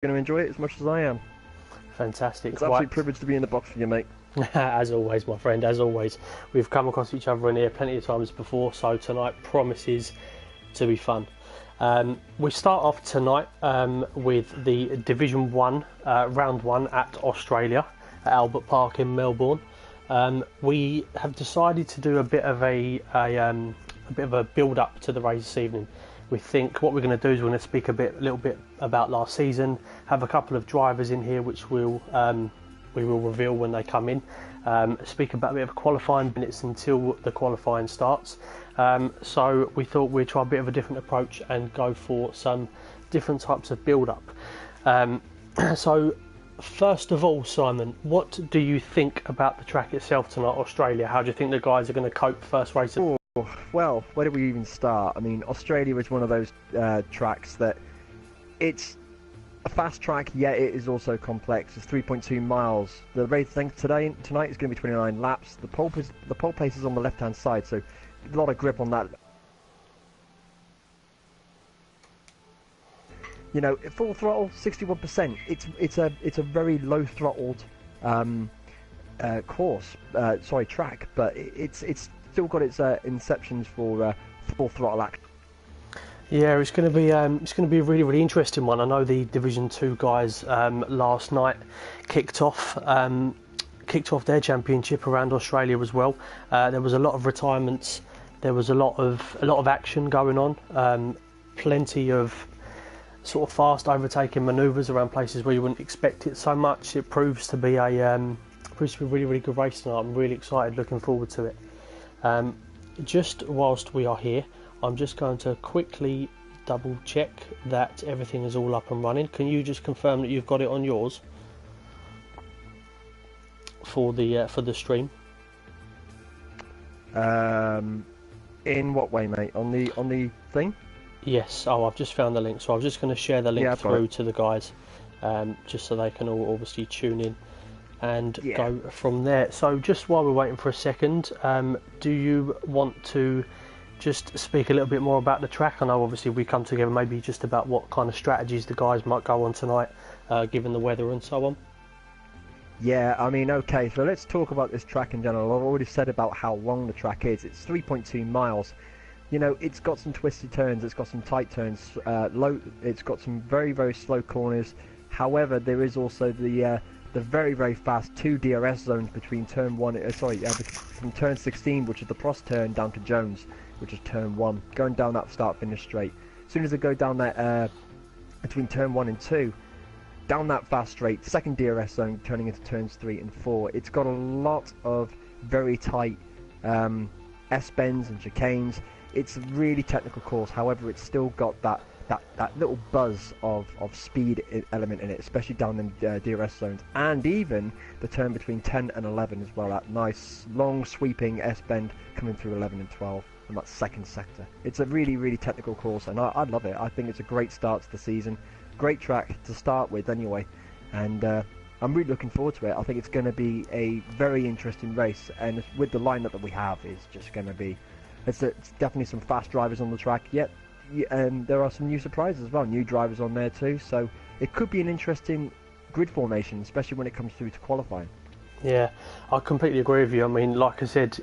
going to enjoy it as much as I am. Fantastic. It's an absolute privilege to be in the box with you, mate. As always, my friend, as always. We've come across each other in here plenty of times before, so tonight promises to be fun. We start off tonight with the Division 1, Round 1 at Australia, at Albert Park in Melbourne. We have decided to do a bit of a build-up to the race this evening. We think what we're going to do is we're going to speak a little bit about last season, have a couple of drivers in here which we will reveal when they come in, speak about a bit of qualifying minutes until the qualifying starts. So we thought we'd try a bit of a different approach and go for some different types of build-up. So first of all, Simon, what do you think about the track itself tonight, Australia? How do you think the guys are going to cope first race? Well, where do we even start? I mean, Australia is one of those tracks that it's a fast track, yet it is also complex. It's 3.2 miles. The race length tonight is going to be 29 laps. The pole pace is on the left-hand side, so a lot of grip on that. You know, full throttle, 61%. It's a very low throttled track, but it's still got its inceptions for full throttle action. Yeah, it's going to be a really, really interesting one. I know the Division 2 guys last night kicked off their championship around Australia as well. There was a lot of retirements. There was a lot of action going on. Plenty of sort of fast overtaking manoeuvres around places where you wouldn't expect it so much. It proves to be a really, really good race tonight. I'm really excited, looking forward to it. Just whilst we are here, I'm just going to quickly double check that everything is all up and running. Can you just confirm that you've got it on yours for the stream? In what way, mate? On the thing? Yes. Oh, I've just found the link, so I'm just going to share the link through to the guys, just so they can all obviously tune in and go from there. So just while we're waiting for a second, do you want to just speak a little bit more about the track? I know obviously we come together maybe just about what kind of strategies the guys might go on tonight, given the weather and so on. Yeah, I mean, okay, so let's talk about this track in general. I've already said about how long the track is. It's 3.2 miles. You know, it's got some twisty turns, it's got some tight turns, it's got some very, very slow corners. However, there is also the very, very fast 2 DRS zones between turn 1, from turn 16, which is the Prost turn, down to Jones, which is turn 1, going down that start-finish straight. As soon as they go down that, between turn 1 and 2, down that fast straight, second DRS zone, turning into turns 3 and 4. It's got a lot of very tight S-bends and chicanes. It's a really technical course, however, it's still got that little buzz of speed element in it, especially down in DRS zones, and even the turn between 10 and 11 as well, that nice long sweeping S-bend coming through 11 and 12 and that second sector. It's a really, really technical course, and I love it. I think it's a great start to the season, great track to start with anyway, and I'm really looking forward to it. I think it's going to be a very interesting race, and with the lineup that we have, it's just going to be, it's definitely some fast drivers on the track, yet there are some new surprises as well, new drivers on there too, so it could be an interesting grid formation, especially when it comes through to qualifying. Yeah, I completely agree with you. I mean, like I said,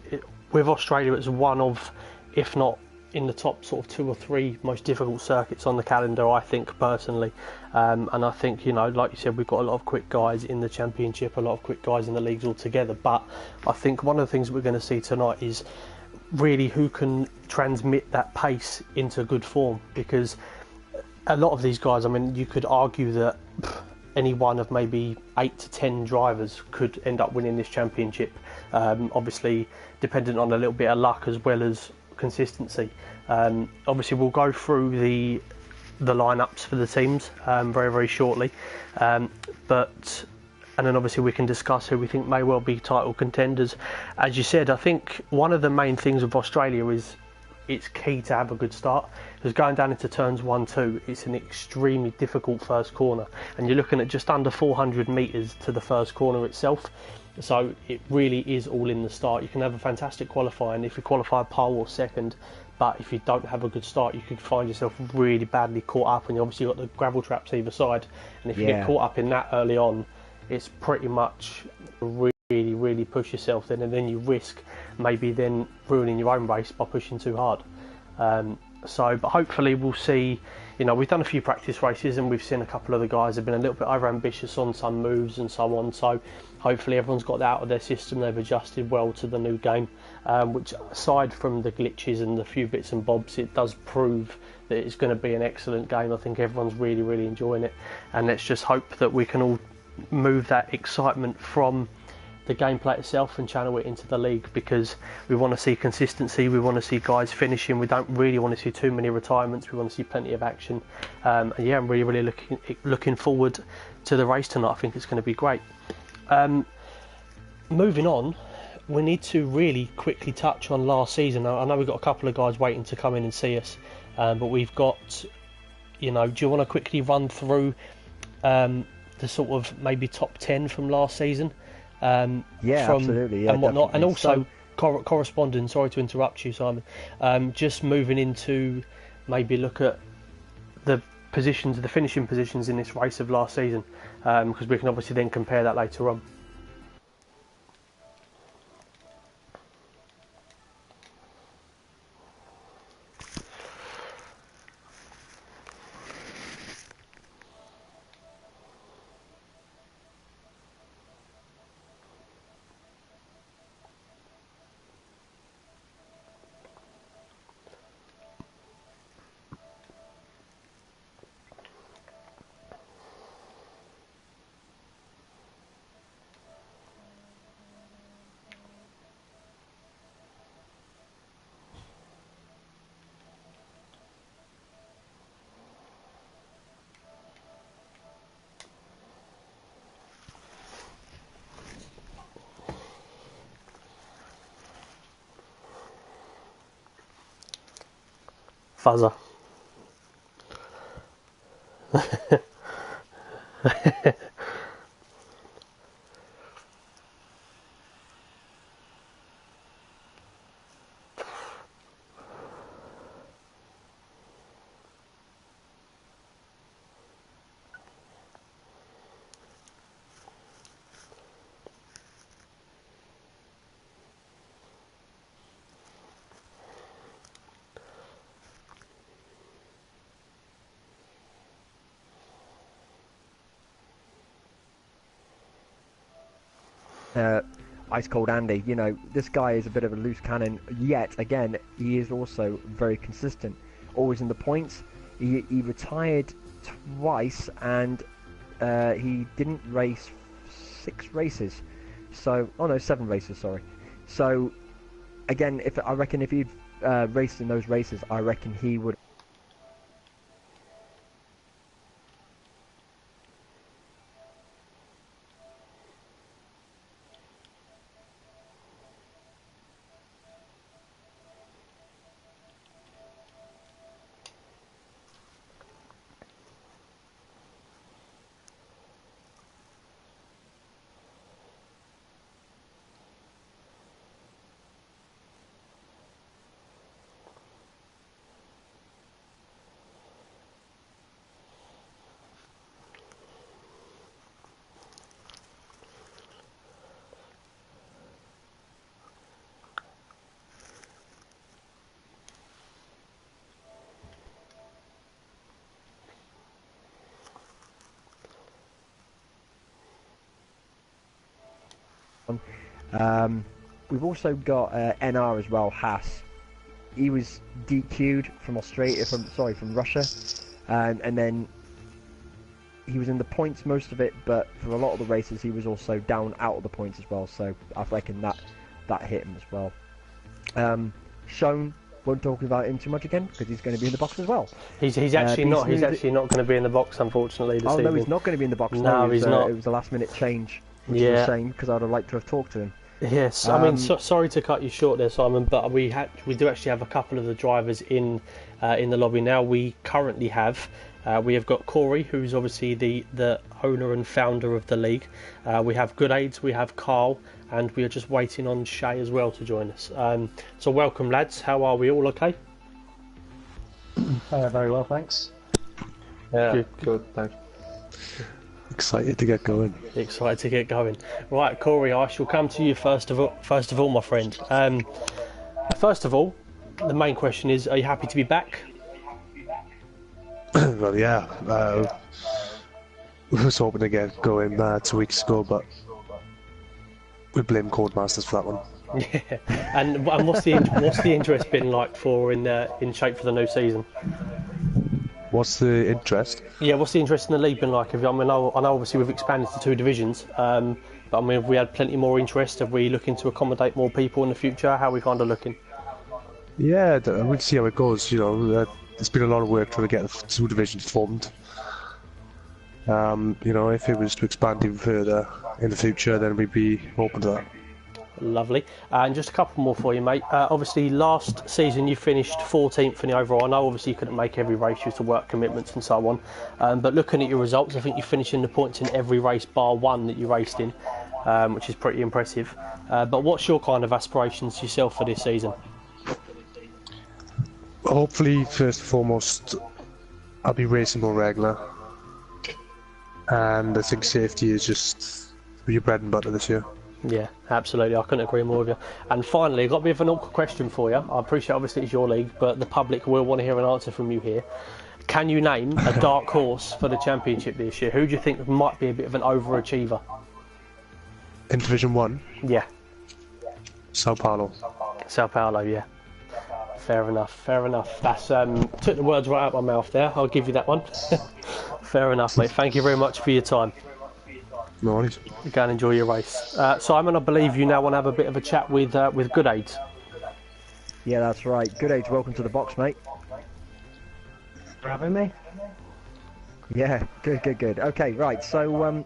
with Australia, it's one of, if not in the top sort of 2 or 3 most difficult circuits on the calendar, I think, personally. And I think, you know, like you said, we've got a lot of quick guys in the championship, a lot of quick guys in the leagues altogether, but I think one of the things we're going to see tonight is really who can transmit that pace into good form, because a lot of these guys, I mean, you could argue that any one of maybe 8 to 10 drivers could end up winning this championship, obviously dependent on a little bit of luck as well as consistency. Obviously we'll go through the lineups for the teams very, very shortly, and then obviously we can discuss who we think may well be title contenders. As you said, I think one of the main things of Australia is it's key to have a good start, because going down into turns 1, 2, it's an extremely difficult first corner, and you're looking at just under 400 metres to the first corner itself. So it really is all in the start. You can have a fantastic qualifying if you qualify pole or second, but if you don't have a good start, you could find yourself really badly caught up, and you obviously got the gravel traps either side, and if you get caught up in that early on, it's pretty much really push yourself then, and then you risk maybe then ruining your own race by pushing too hard. But hopefully we'll see, we've done a few practice races and we've seen a couple of the guys have been a little bit over ambitious on some moves and so on, so hopefully everyone's got that out of their system, they've adjusted well to the new game, which aside from the glitches and the few bits and bobs, it does prove that it's going to be an excellent game. I think everyone's really enjoying it, and let's just hope that we can all move that excitement from the gameplay itself and channel it into the league, because we want to see consistency, we want to see guys finishing, we don't really want to see too many retirements, we want to see plenty of action. And yeah, I'm really looking forward to the race tonight. I think it's going to be great. Moving on, we need to really quickly touch on last season. I know we've got a couple of guys waiting to come in and see us, but we've got, do you want to quickly run through the sort of maybe top 10 from last season? Absolutely, yeah, and whatnot, definitely. and also corresponding. Sorry to interrupt you, Simon. Just moving into maybe look at the positions, the finishing positions in this race of last season, because we can obviously then compare that later on. Fuzzer. Ice Cold Andy, this guy is a bit of a loose cannon, yet again he is also very consistent, always in the points. He retired twice, and he didn't race 7 races, sorry. So again, I reckon if he'd raced in those races, I reckon he would. We've also got NR as well, Haas. He was DQ'd from from Russia, and then he was in the points most of it, but for a lot of the races he was also down out of the points as well, so I reckon that hit him as well. Sean, won't talk about him too much again because he's going to be in the box as well. He's actually not going to be in the box, unfortunately, no, he's not going to be in the box. No, he's not. It was a last minute change, which is a shame, because I'd have liked to have talked to him. Yes, I mean, sorry to cut you short there, Simon, but we do actually have a couple of the drivers in the lobby now. We currently have we have got Corey, who's obviously the owner and founder of the league. We have Good Aids, we have Carl, and we are just waiting on Shay as well to join us. So welcome, lads. How are we? All okay? Very well, thanks. Yeah, good, thanks. Excited to get going. Excited to get going. Right, Corey, I shall come to you first of all, my friend. First of all, the main question is: are you happy to be back? Well, yeah. We was hoping to get going 2 weeks ago, but we blame Codemasters for that one. Yeah. And what's the interest been like for in shape for the new season? What's the interest? Yeah, what's the interest in the league been like? I know obviously we've expanded to 2 divisions, but I mean, have we had plenty more interest? Are we looking to accommodate more people in the future? How are we kind of looking? Yeah, we'll see how it goes. You know, there's been a lot of work trying to get the 2 divisions formed. You know, if it was to expand even further in the future, then we'd be open to that. Lovely. And just a couple more for you, mate. Obviously, last season you finished 14th in the overall. I know obviously you couldn't make every race due to work commitments and so on. But looking at your results, I think you finished in the points in every race bar one that you raced in, which is pretty impressive. But what's your kind of aspirations yourself for this season? Hopefully, first and foremost, I'll be racing more regular. And I think safety is just your bread and butter this year. Yeah, absolutely. I couldn't agree more with you. And finally, I've got a bit of an awkward question for you. I appreciate obviously it's your league, but the public will want to hear an answer from you here. Can you name a dark horse for the championship this year? Who do you think might be a bit of an overachiever? In Division 1? Yeah. Sao Paulo. Sao Paulo, yeah. Fair enough, fair enough. That's took the words right out of my mouth there. I'll give you that one. Fair enough, mate. Thank you very much for your time. No worries. Go and enjoy your race. Simon, I believe you now want to have a bit of a chat with Good Aids. Yeah, that's right. Good Aids, welcome to the box, mate. For having me. Yeah, good. Okay, right. So,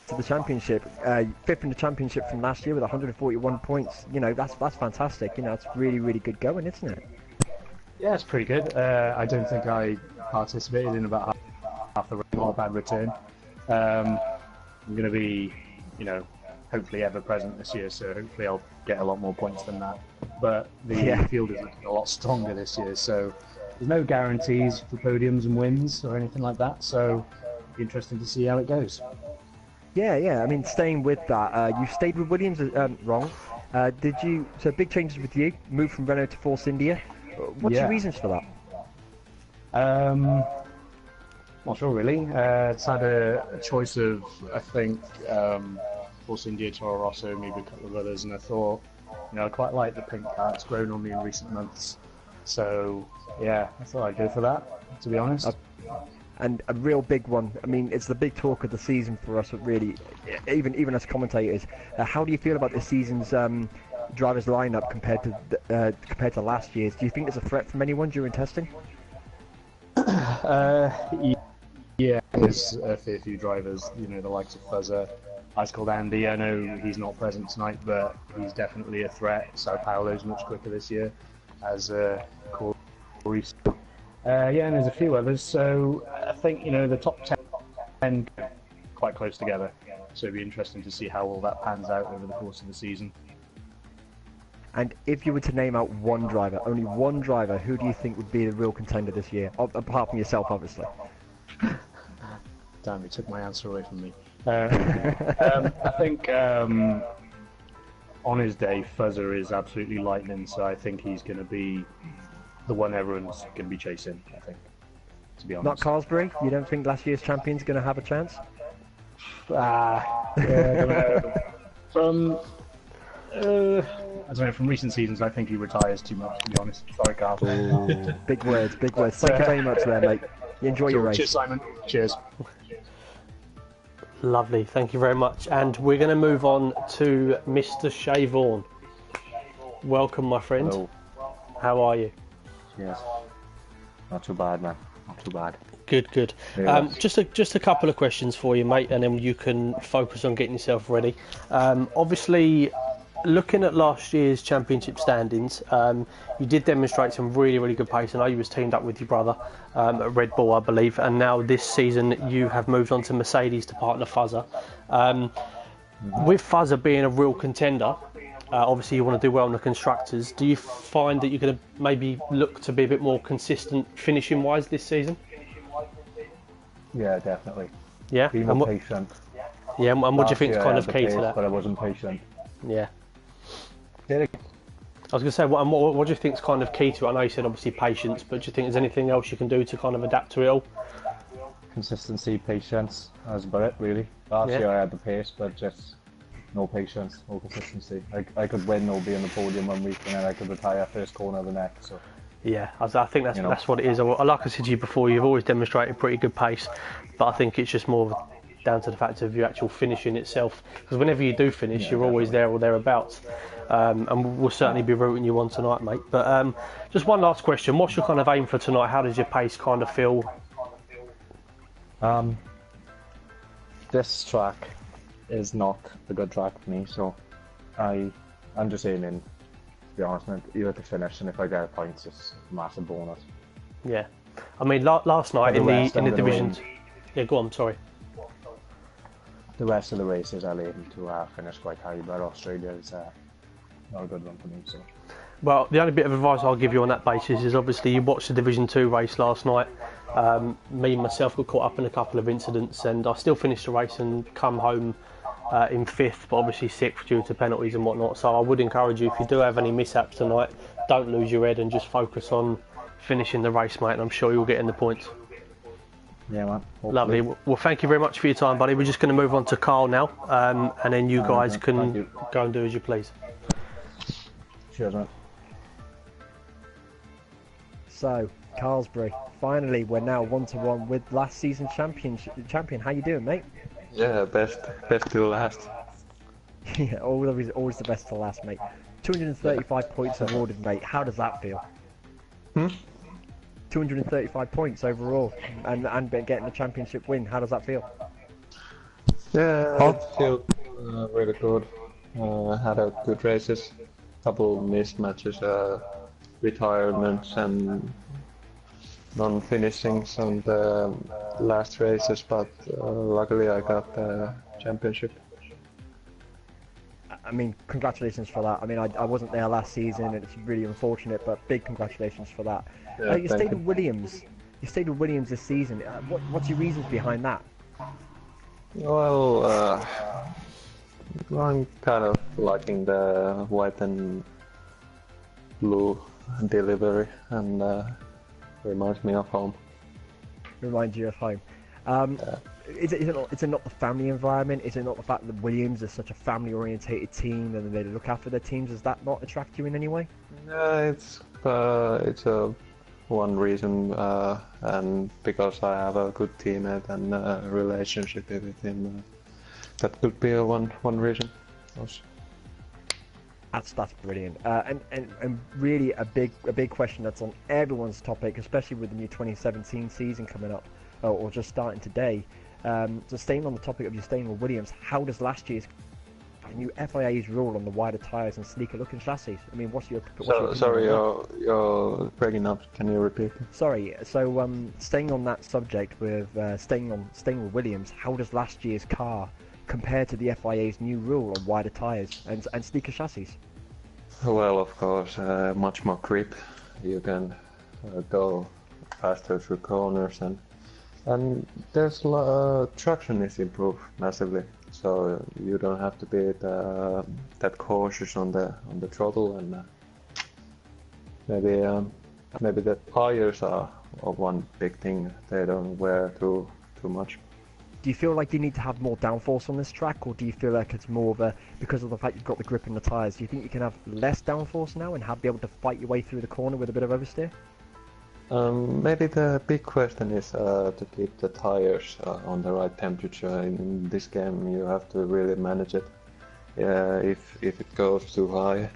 to the championship, 5th in the championship from last year with 141 points. You know, that's fantastic. You know, it's really good going, isn't it? Yeah, it's pretty good. I don't think I participated in about half the race, not a bad return. I'm going to be, you know, hopefully ever present this year, so hopefully I'll get a lot more points than that. But the field is looking a lot stronger this year, so there's no guarantees for podiums and wins or anything like that, so interesting to see how it goes. Yeah. I mean, staying with that, you stayed with Williams, wrong. Did you? So big changes with you. Moved from Renault to Force India. What's your reasons for that? Not sure really. It's had a choice of, I think, Force India, Toro Rosso, maybe a couple of others, and I thought, you know, I quite like the pink car. It's grown on me in recent months, so yeah, I thought I'd go for that, to be honest. And a real big one. I mean, it's the big talk of the season for us. Really, even as commentators. How do you feel about this season's drivers' lineup compared to last year's? Do you think there's a threat from anyone during testing? Yeah, there's a fair few drivers. You know, the likes of Fuzzer, Ice Cold Andy. I know he's not present tonight, but he's definitely a threat. Sao Paulo's much quicker this year, as Corey. Yeah, and there's a few others. So I think, you know, the top 10 quite close together. So it'd be interesting to see how all that pans out over the course of the season. And if you were to name out one driver, only one driver, who do you think would be the real contender this year? Apart from yourself, obviously. Damn, you took my answer away from me. I think on his day, Fuzzer is absolutely lightning, so I think he's going to be the one everyone's going to be chasing, I think, to be honest. Not Carlsberg? You don't think last year's champion's going to have a chance? Yeah, I don't know. From I don't know, from recent seasons, I think he retires too much, to be honest. Sorry, Carl. Big words. Thank you very much there, mate. You enjoy your race. Cheers, Simon. Cheers. Lovely, thank you very much. And we're going to move on to Mr. Shay Vaughan. Welcome, my friend. Hello. How are you? Yes. Not too bad, man. not too bad. Good, good. Yeah. Just a couple of questions for you, mate, and then you can focus on getting yourself ready. Obviously, looking at last year's championship standings, you did demonstrate some really, really good pace. I know you was teamed up with your brother at Red Bull, I believe, and now this season you have moved on to Mercedes to partner Fuzzer. With Fuzzer being a real contender, obviously you want to do well in the constructors. Do you find that you're going to maybe look to be a bit more consistent finishing-wise this season? Yeah, definitely. Yeah. Be more patient. Yeah, and what do you think is kind of key to that? But I wasn't patient. Yeah. I was going to say, what do you think is kind of key to it? I know you said obviously patience, but do you think there's anything else you can do to kind of adapt to it all? Consistency, patience, that's about it really. Last year I had the pace, but just no patience, no consistency. I could win or be on the podium one week and then I could retire first corner of the next. So. Yeah, I think that's what it is. Like I said to you before, you've always demonstrated pretty good pace, but I think it's just more down to the fact of your actual finishing itself. Because whenever you do finish, you're always there or thereabouts. And we'll certainly be rooting you on tonight, mate. But just one last question. What's your kind of aim for tonight? How does your pace kind of feel? This track is not a good track for me, so I'm just aiming, to be honest, either to finish, and if I get points, it's a massive bonus. Yeah. I mean, last night in the divisions... Yeah, go on, sorry. The rest of the races I'll aim to finish quite high, but Australia is not a good one for me. So. Well, the only bit of advice I'll give you on that basis is obviously you watched the Division 2 race last night. Me myself got caught up in a couple of incidents and I still finished the race and come home in 5th, but obviously 6th due to penalties and whatnot. So I would encourage you, if you do have any mishaps tonight, don't lose your head and just focus on finishing the race, mate, and I'm sure you'll get in the points. Yeah, man. Hopefully. Lovely. Well, thank you very much for your time, buddy. We're just going to move on to Carl now, and then you guys can go and do as you please. Cheers, mate. So, Carlsbury, finally, we're now 1-1 with last season's champion. How you doing, mate? Yeah, best to last. Yeah, always the best to last, mate. 235 points awarded, mate. How does that feel? 235 points overall, and getting the championship win. How does that feel? Yeah, it feels really good. Had a good races, couple missed matches, retirements and non-finishings on the last races, but luckily I got the championship. I mean, congratulations for that. I mean, I wasn't there last season, and it's really unfortunate, but big congratulations for that. Yeah, you stayed with Williams. You stayed with Williams this season. What's your reasons behind that? Well, I'm kind of liking the white and blue delivery, and reminds me of home. Reminds you of home. Is it not the family environment? Is it not the fact that Williams is such a family-orientated team and they look after their teams? Does that not attract you in any way? It's a one reason, and because I have a good teammate and a relationship with him, that could be one reason. Also. That's brilliant, and really a big question that's on everyone's topic, especially with the new 2017 season coming up, or just starting today. So staying on the topic of you staying with Williams, how does last year's new FIA's rule on the wider tyres and sleeker looking chassis? I mean, what's your sorry, you're breaking up. Can you repeat? Sorry. So staying on that subject with staying with Williams, how does last year's car compare to the FIA's new rule on wider tyres and sleeker chassis? Well, of course, much more grip. You can go faster through corners, and there's traction is improved massively. So you don't have to be that cautious on the throttle, and maybe the tires are one big thing. They don't wear too much. Do you feel like you need to have more downforce on this track, or do you feel like it's more of because of the fact you've got the grip in the tyres, do you think you can have less downforce now and be able to fight your way through the corner with a bit of oversteer? Maybe the big question is to keep the tires on the right temperature. In this game you have to really manage it. If it goes too high,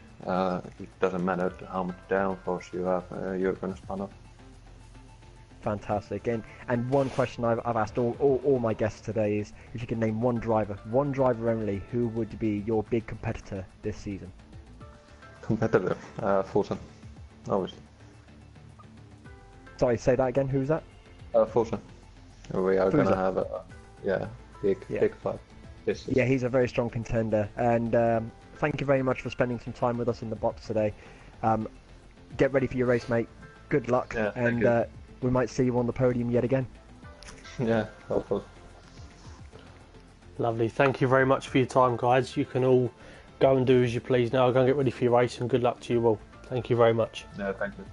it doesn't matter how much downforce you have, you're going to spun up. fantastic. And one question I've asked all my guests today is if you can name one driver only, who would be your big competitor this season? Competitor, Fulton, obviously. Sorry, say that again. Who's that? Fulton. We are going to have a big fight. Yeah, he's a very strong contender. And thank you very much for spending some time with us in the box today. Get ready for your race, mate. Good luck, and we might see you on the podium yet again. Yeah, hopefully. Lovely. Thank you very much for your time, guys. You can all go and do as you please now. Go and get ready for your race, and good luck to you all. Thank you very much. Yeah, thank you.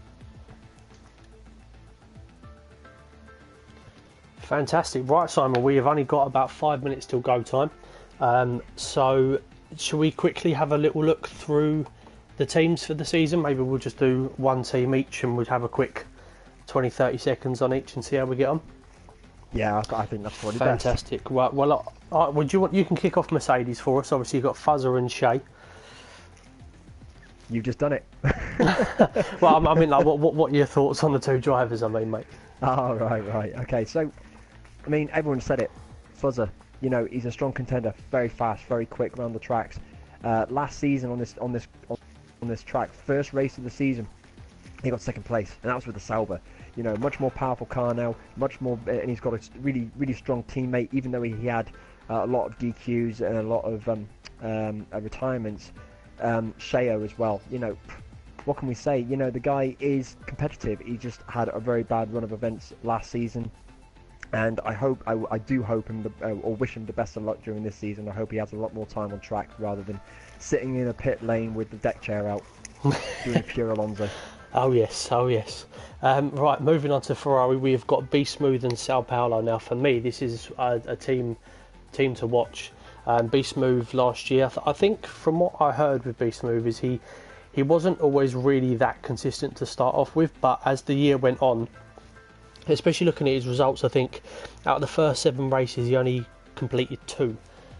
Fantastic. Right, Simon, we have only got about 5 minutes till go time. So shall we quickly have a little look through the teams for the season? Maybe we'll just do one team each and we'll have a quick 20-30 seconds on each and see how we get on. Yeah, I think that's probably fantastic. Best. Right, well, would you can kick off Mercedes for us. Obviously, you've got Fuzzer and Shay. You've just done it. Well, I mean, like, what are your thoughts on the two drivers? I mean, mate. Oh, right. Okay, so, I mean, everyone said it. Fuzzer, you know, he's a strong contender, very fast, very quick around the tracks. Last season on this track, first race of the season, he got second place, and that was with the Sauber. You know, much more powerful car now, much more, and he's got a really strong teammate. Even though he had a lot of DQs and a lot of retirements, Sheo as well. You know, what can we say? You know, the guy is competitive. He just had a very bad run of events last season, and I do hope him or wish him the best of luck during this season. I hope he has a lot more time on track rather than sitting in a pit lane with the deck chair out doing a pure Alonso. Oh yes. Right, moving on to Ferrari, we have got Be Smooth and Sao Paulo. Now, for me, this is a team to watch. Be Smooth last year, I think from what I heard with Be Smooth is he wasn't always really that consistent to start off with, but as the year went on, especially looking at his results, I think out of the first 7 races he only completed 2.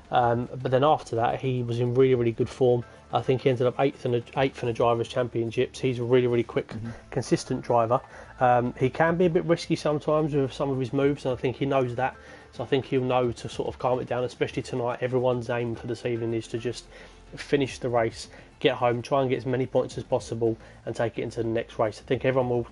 But then after that he was in really good form. I think he ended up 8th in the Drivers' Championships. He's a really quick, consistent driver. He can be a bit risky sometimes with some of his moves, and I think he knows that. So I think he'll know to sort of calm it down, especially tonight. Everyone's aim for this evening is to just finish the race, get home, try and get as many points as possible, and take it into the next race. I think everyone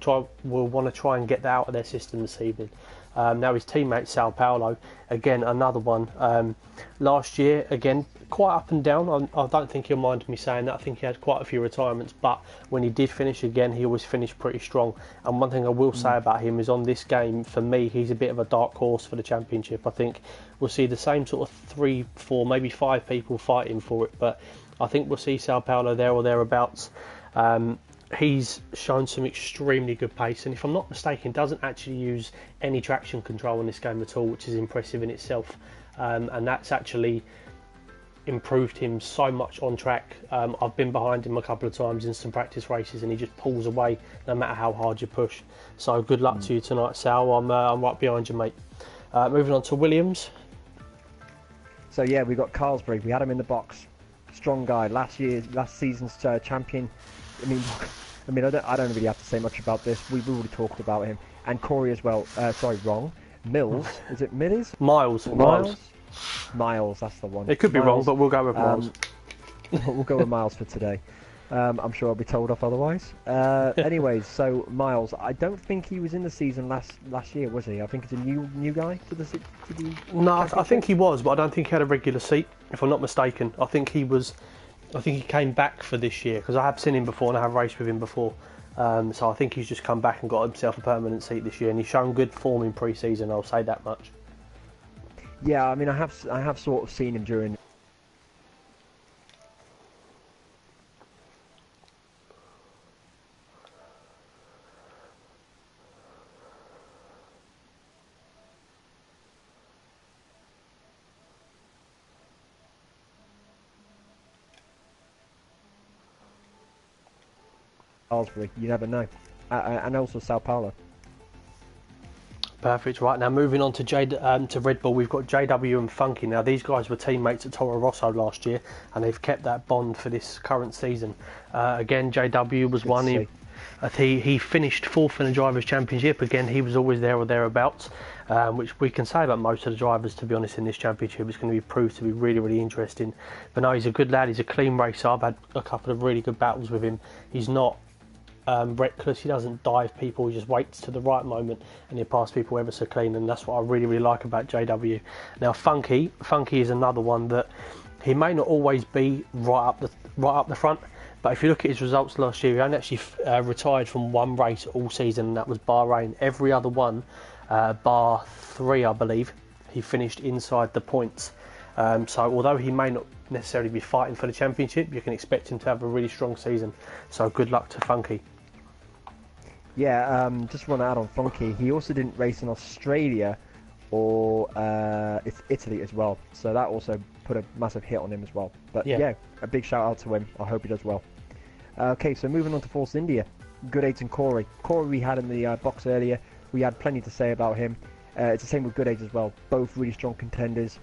will want to try and get that out of their system this evening. Now his teammate Sao Paulo, again another one. Last year, again quite up and down. I don't think he'll mind me saying that. I think he had quite a few retirements, but when he did finish again, he always finished pretty strong. And one thing I will say about him is on this game, for me, he's a bit of a dark horse for the championship. I think we'll see the same sort of 3, 4, maybe 5 people fighting for it, but I think we'll see Sao Paulo there or thereabouts. He's shown some extremely good pace, and if I'm not mistaken, doesn't actually use any traction control in this game at all, which is impressive in itself. And that's actually improved him so much on track. I've been behind him a couple of times in some practice races, and he just pulls away no matter how hard you push. So good luck to you tonight, Sal. I'm right behind you, mate. Moving on to Williams. So yeah, we got Carlsberg. We had him in the box. Strong guy. Last season's champion. I mean, I don't really have to say much about this. We've already talked about him. And Corey as well. Sorry, wrong. Mills. Is it Mills? Miles. Miles, that's the one. It could be wrong, but we'll go with Miles. We'll go with Miles for today. I'm sure I'll be told off otherwise. Anyways, so Miles, I don't think he was in the season last year, was he? I think it's a new guy to the No, I think he was, but I don't think he had a regular seat, if I'm not mistaken. I think he came back for this year, because I have seen him before and I have raced with him before. So I think he's just come back and got himself a permanent seat this year, and he's shown good form in pre-season, I'll say that much. Yeah, I mean, I have sort of seen him during. Carlsberg, you never know, and also Sao Paulo. Perfect. Right, now moving on to Red Bull, we've got JW and Funky. Now these guys were teammates at Toro Rosso last year, and they've kept that bond for this current season. Again, JW was one. He finished 4th in the Drivers' Championship. Again, he was always there or thereabouts, which we can say about most of the drivers, to be honest, in this championship. It's going to be proved to be really, really interesting. But no, he's a good lad. He's a clean racer. I've had a couple of really good battles with him. He's not reckless. He doesn't dive people. He just waits to the right moment and he'll pass people ever so clean. And that's what I really, really like about JW. Now, Funky is another one that he may not always be right up the front. But if you look at his results last year, he only actually retired from one race all season, and that was Bahrain. Every other one, bar 3, I believe, he finished inside the points. So although he may not necessarily be fighting for the championship, you can expect him to have a really strong season. So good luck to Funky. Yeah, just want to add on Funky. He also didn't race in Australia or it's Italy as well. So that also put a massive hit on him as well. But yeah, a big shout out to him. I hope he does well. Okay, so moving on to Force India. Good Aids and Corey. Corey we had in the box earlier. We had plenty to say about him. It's the same with Good Aids as well. Both really strong contenders.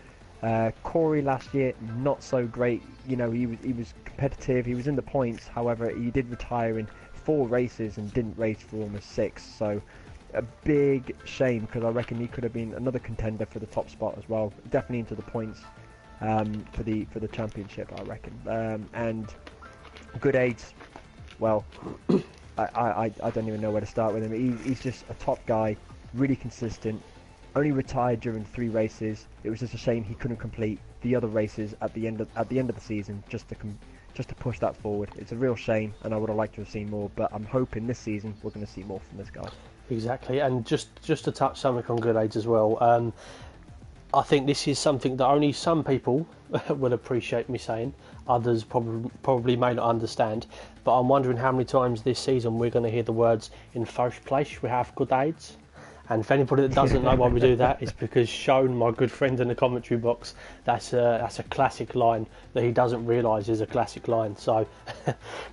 Corey last year, not so great. You know, he was competitive. He was in the points. However, he did retire in 4 races and didn't race for almost 6. So a big shame, because I reckon he could have been another contender for the top spot as well. Definitely into the points for the championship, I reckon. And Good Aids, well, I don't even know where to start with him. He's just a top guy, really consistent. Only retired during 3 races. It was just a shame he couldn't complete the other races at the end of the season, just to push that forward. It's a real shame, and I would have liked to have seen more. But I'm hoping this season we're going to see more from this guy. Exactly, and just to touch something on Good Aids as well. I think this is something that only some people will appreciate me saying. Others probably may not understand. But I'm wondering how many times this season we're going to hear the words, "In first place we have Good Aids." And if anybody that doesn't know why we do that, it's because Sean, my good friend in the commentary box, that's a classic line that he doesn't realise is a classic line. So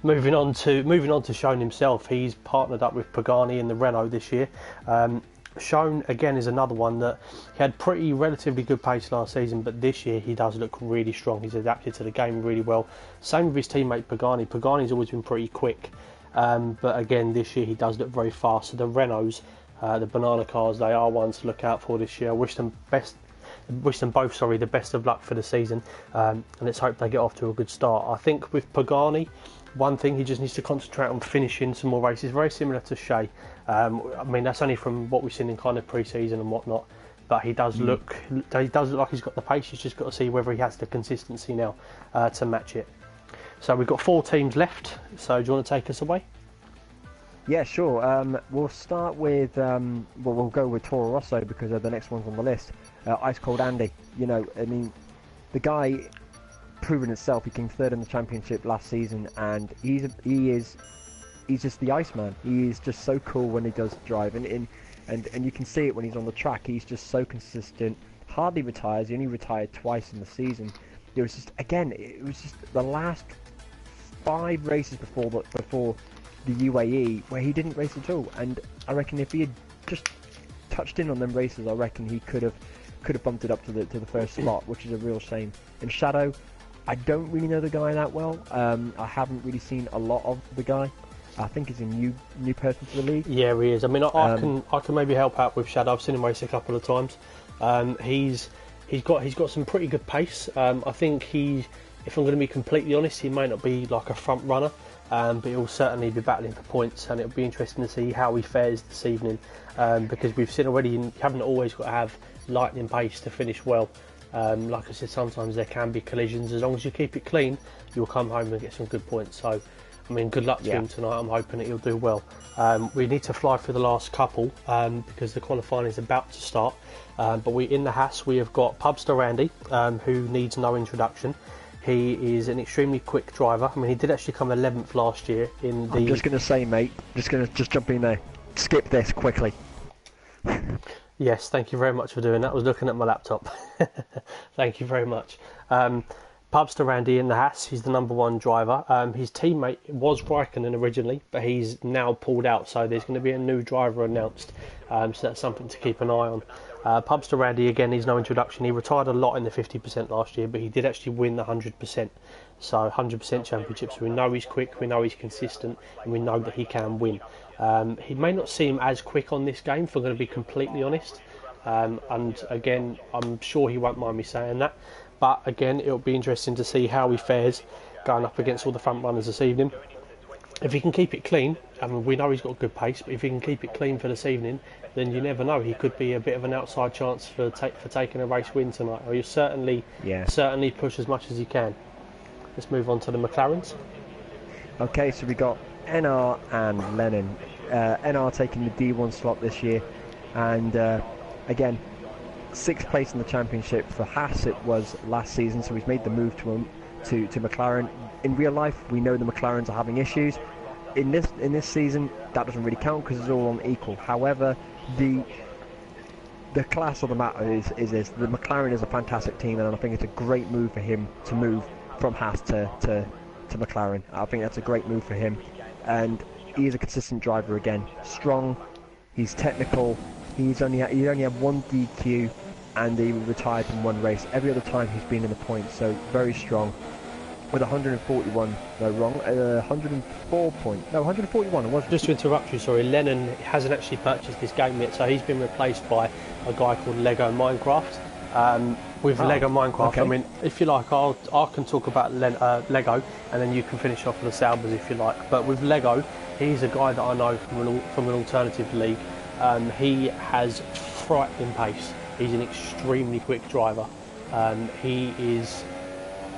moving on to Sean himself, he's partnered up with Pagani in the Renault this year. Sean again is another one that he had relatively good pace last season, but this year he does look really strong. He's adapted to the game really well. Same with his teammate Pagani. Pagani's always been pretty quick, but again this year he does look very fast. So the Renaults, the banana cars, they are ones to look out for this year. I wish them both the best of luck for the season, and let's hope they get off to a good start. I think with Pagani, one thing he just needs to concentrate on finishing some more races, very similar to Shea. I mean, that's only from what we've seen in kind of pre-season and whatnot, but he does look like he's got the pace. He's just got to see whether he has the consistency now to match it. So we've got 4 teams left, so do you want to take us away? Yeah, sure. We'll start with we'll go with Toro Rosso because the next one's on the list. Ice Cold Andy. You know, I mean, the guy proven himself. He came 3rd in the championship last season, and he's just the Iceman. He is just so cool when he does drive, and you can see it when he's on the track. He's just so consistent. Hardly retires. He only retired twice in the season. It was just the last 5 races before the UAE where he didn't race at all. And I reckon if he had just touched in on them races, I reckon he could have bumped it up to the first slot, which is a real shame. In Shadow, I don't really know the guy that well. I haven't really seen a lot of the guy. I think he's a new person to the league. Yeah, he is. I mean, I can maybe help out with Shadow. I've seen him race a couple of times. He's got some pretty good pace. I think if I'm going to be completely honest, he may not be like a front runner, but he'll certainly be battling for points, and it'll be interesting to see how he fares this evening, because we've seen already you haven't always got to have lightning pace to finish well. Like I said, sometimes there can be collisions. As long as you keep it clean, you'll come home and get some good points. So, I mean, good luck to him tonight. I'm hoping that he'll do well. We need to fly through the last couple because the qualifying is about to start. But in the Haas, we have got Pubster Randy, who needs no introduction. He is an extremely quick driver. I mean, he did actually come 11th last year in the... I'm just going to say, mate, just jump in there. Skip this quickly. Yes, thank you very much for doing that. I was looking at my laptop. Thank you very much. Pubster Randy in the Haas, he's the number 1 driver. His teammate was Raikkonen originally, but he's now pulled out, so there's going to be a new driver announced. So that's something to keep an eye on. Pubster Randy, again, he's no introduction. He retired a lot in the 50% last year, but he did actually win the 100%. So 100% championship. So we know he's quick, we know he's consistent, and we know that he can win. He may not seem as quick on this game, if I'm going to be completely honest. And again, I'm sure he won't mind me saying that. But again, it'll be interesting to see how he fares going up against all the front runners this evening. If he can keep it clean, I mean, we know he's got good pace, but if he can keep it clean for this evening, then you never know. He could be a bit of an outside chance for taking a race win tonight. Or you certainly push as much as you can. Let's move on to the McLarens. Okay, so we got NR and Lennon. NR taking the D1 slot this year, and again, 6th place in the championship for Haas. It was last season, so he's made the move to McLaren. In real life, we know the McLarens are having issues. In this season, that doesn't really count because it's all on equal. However, the class of the matter is this: the McLaren is a fantastic team, and I think it's a great move for him to move from Haas to McLaren. I think that's a great move for him, and he is a consistent driver again. Strong, he's technical. He only had 1 DQ, and he retired from 1 race. Every other time he's been in the points, so very strong. With 141, no wrong, 141. It wasn't. Just to interrupt you, sorry, Lennon hasn't actually purchased this game yet, so he's been replaced by a guy called Lego Minecraft. Lego Minecraft, okay. I mean, if you like, I can talk about Lego, and then you can finish off with the Saubers if you like. But with Lego, he's a guy that I know from an alternative league. He has frightening pace. He's an extremely quick driver. He is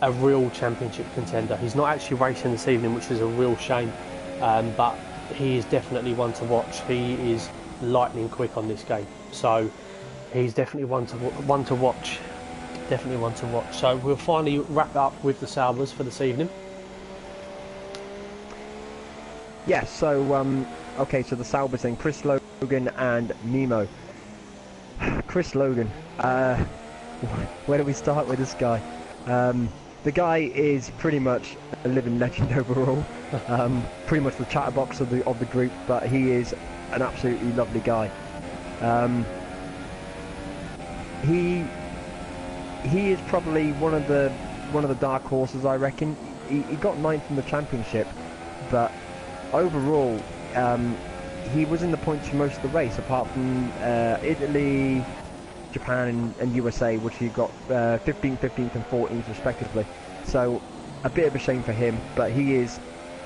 a real championship contender. He's not actually racing this evening, which is a real shame, but he is definitely one to watch. He is lightning quick on this game, so he's definitely one to watch. Definitely one to watch. So we'll finally wrap up with the Saubers for this evening. Yeah, so okay, so the Saubers then, Chris Logan and Nemo. Chris Logan, where do we start with this guy? The guy is pretty much a living legend overall, pretty much the chatterbox of the group, but he is an absolutely lovely guy. He is probably one of the dark horses, I reckon. He got 9th in the championship, but overall he was in the points for most of the race, apart from Italy, Japan and USA, which he got 15th, 15th and 14th respectively. So a bit of a shame for him, but he is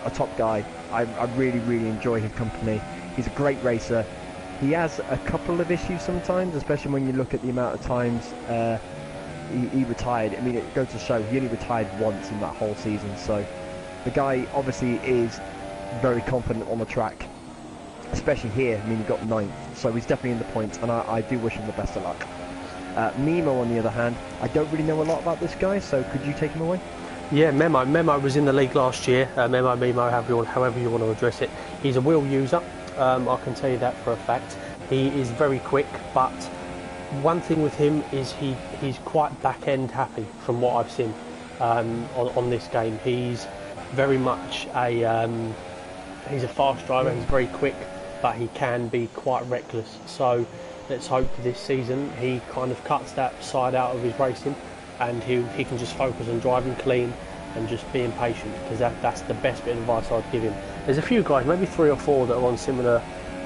a top guy. I really, really enjoy his company. He's a great racer. He has a couple of issues sometimes, especially when you look at the amount of times he retired. I mean, it goes to show he only retired once in that whole season. So the guy obviously is very confident on the track, especially here. I mean, he got 9th, so he's definitely in the points, and I do wish him the best of luck. Memo, on the other hand, I don't really know a lot about this guy, so could you take him away? Yeah, Memo was in the league last year. Memo, however you want to address it. He's a wheel user, I can tell you that for a fact. He is very quick, but one thing with him is he's quite back-end happy from what I've seen on this game. He's very much he's a fast driver, he's very quick, but he can be quite reckless. So let's hope this season he kind of cuts that side out of his racing, and he can just focus on driving clean and just being patient, because that's the best bit of advice I'd give him. There's a few guys, maybe 3 or 4, that are on similar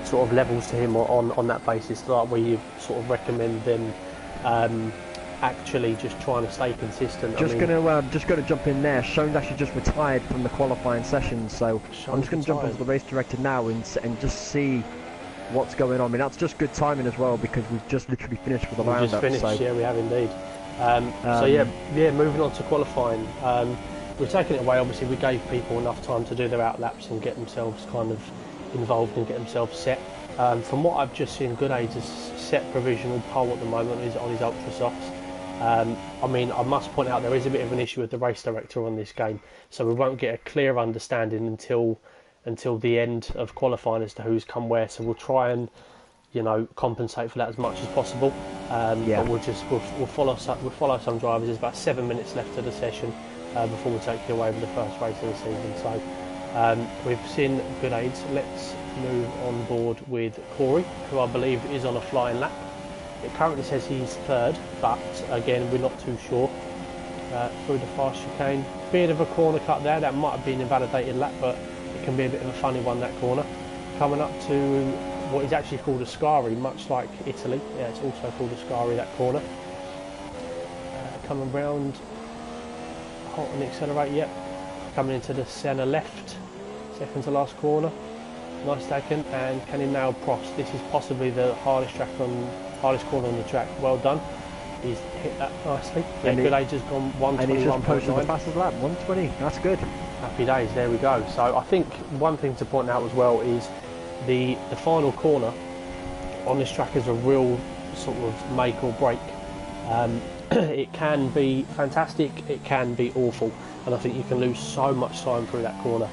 sort of levels to him on that basis, like where you sort of recommend them actually just trying to stay consistent. Just going to jump in there. Sean's actually just retired from the qualifying session, so I'm just going to jump into the race director now and just see what's going on. I mean, that's just good timing as well, because we've just literally finished with the roundup. Just finished, so. Yeah, we have indeed. So yeah, moving on to qualifying. We're taking it away. Obviously, we gave people enough time to do their outlaps and get themselves kind of involved and get themselves set. From what I've just seen, Good Age has set provisional pole at the moment on his ultra softs. I mean, I must point out there is a bit of an issue with the race director on this game, so we won't get a clear understanding until the end of qualifying as to who's come where. So we'll try and you know, compensate for that as much as possible. Yeah. But we'll follow some drivers. There's about 7 minutes left of the session before we take you away with the first race of the season. So we've seen good aids. Let's move on board with Corey, who I believe is on a flying lap. It currently says he's third, but again, we're not too sure. Through the fast chicane, bit of a corner cut there. That might have been a validated lap, but it can be a bit of a funny one, that corner. Coming up to what is actually called a Scari, much like Italy. Yeah, it's also called a Scari, that corner. Coming round, halt and accelerate, yep. Coming into the centre left, second to last corner. Nice taken, and can he nail Prost? This is possibly the hardest corner on the track. Well done. He's hit that nicely. Yeah, good age has gone 121.9. And he's just posted the fastest lap, 120. That's good. Happy days, there we go. So I think one thing to point out as well is the final corner on this track is a real sort of make or break. It can be fantastic, it can be awful, and I think you can lose so much time through that corner.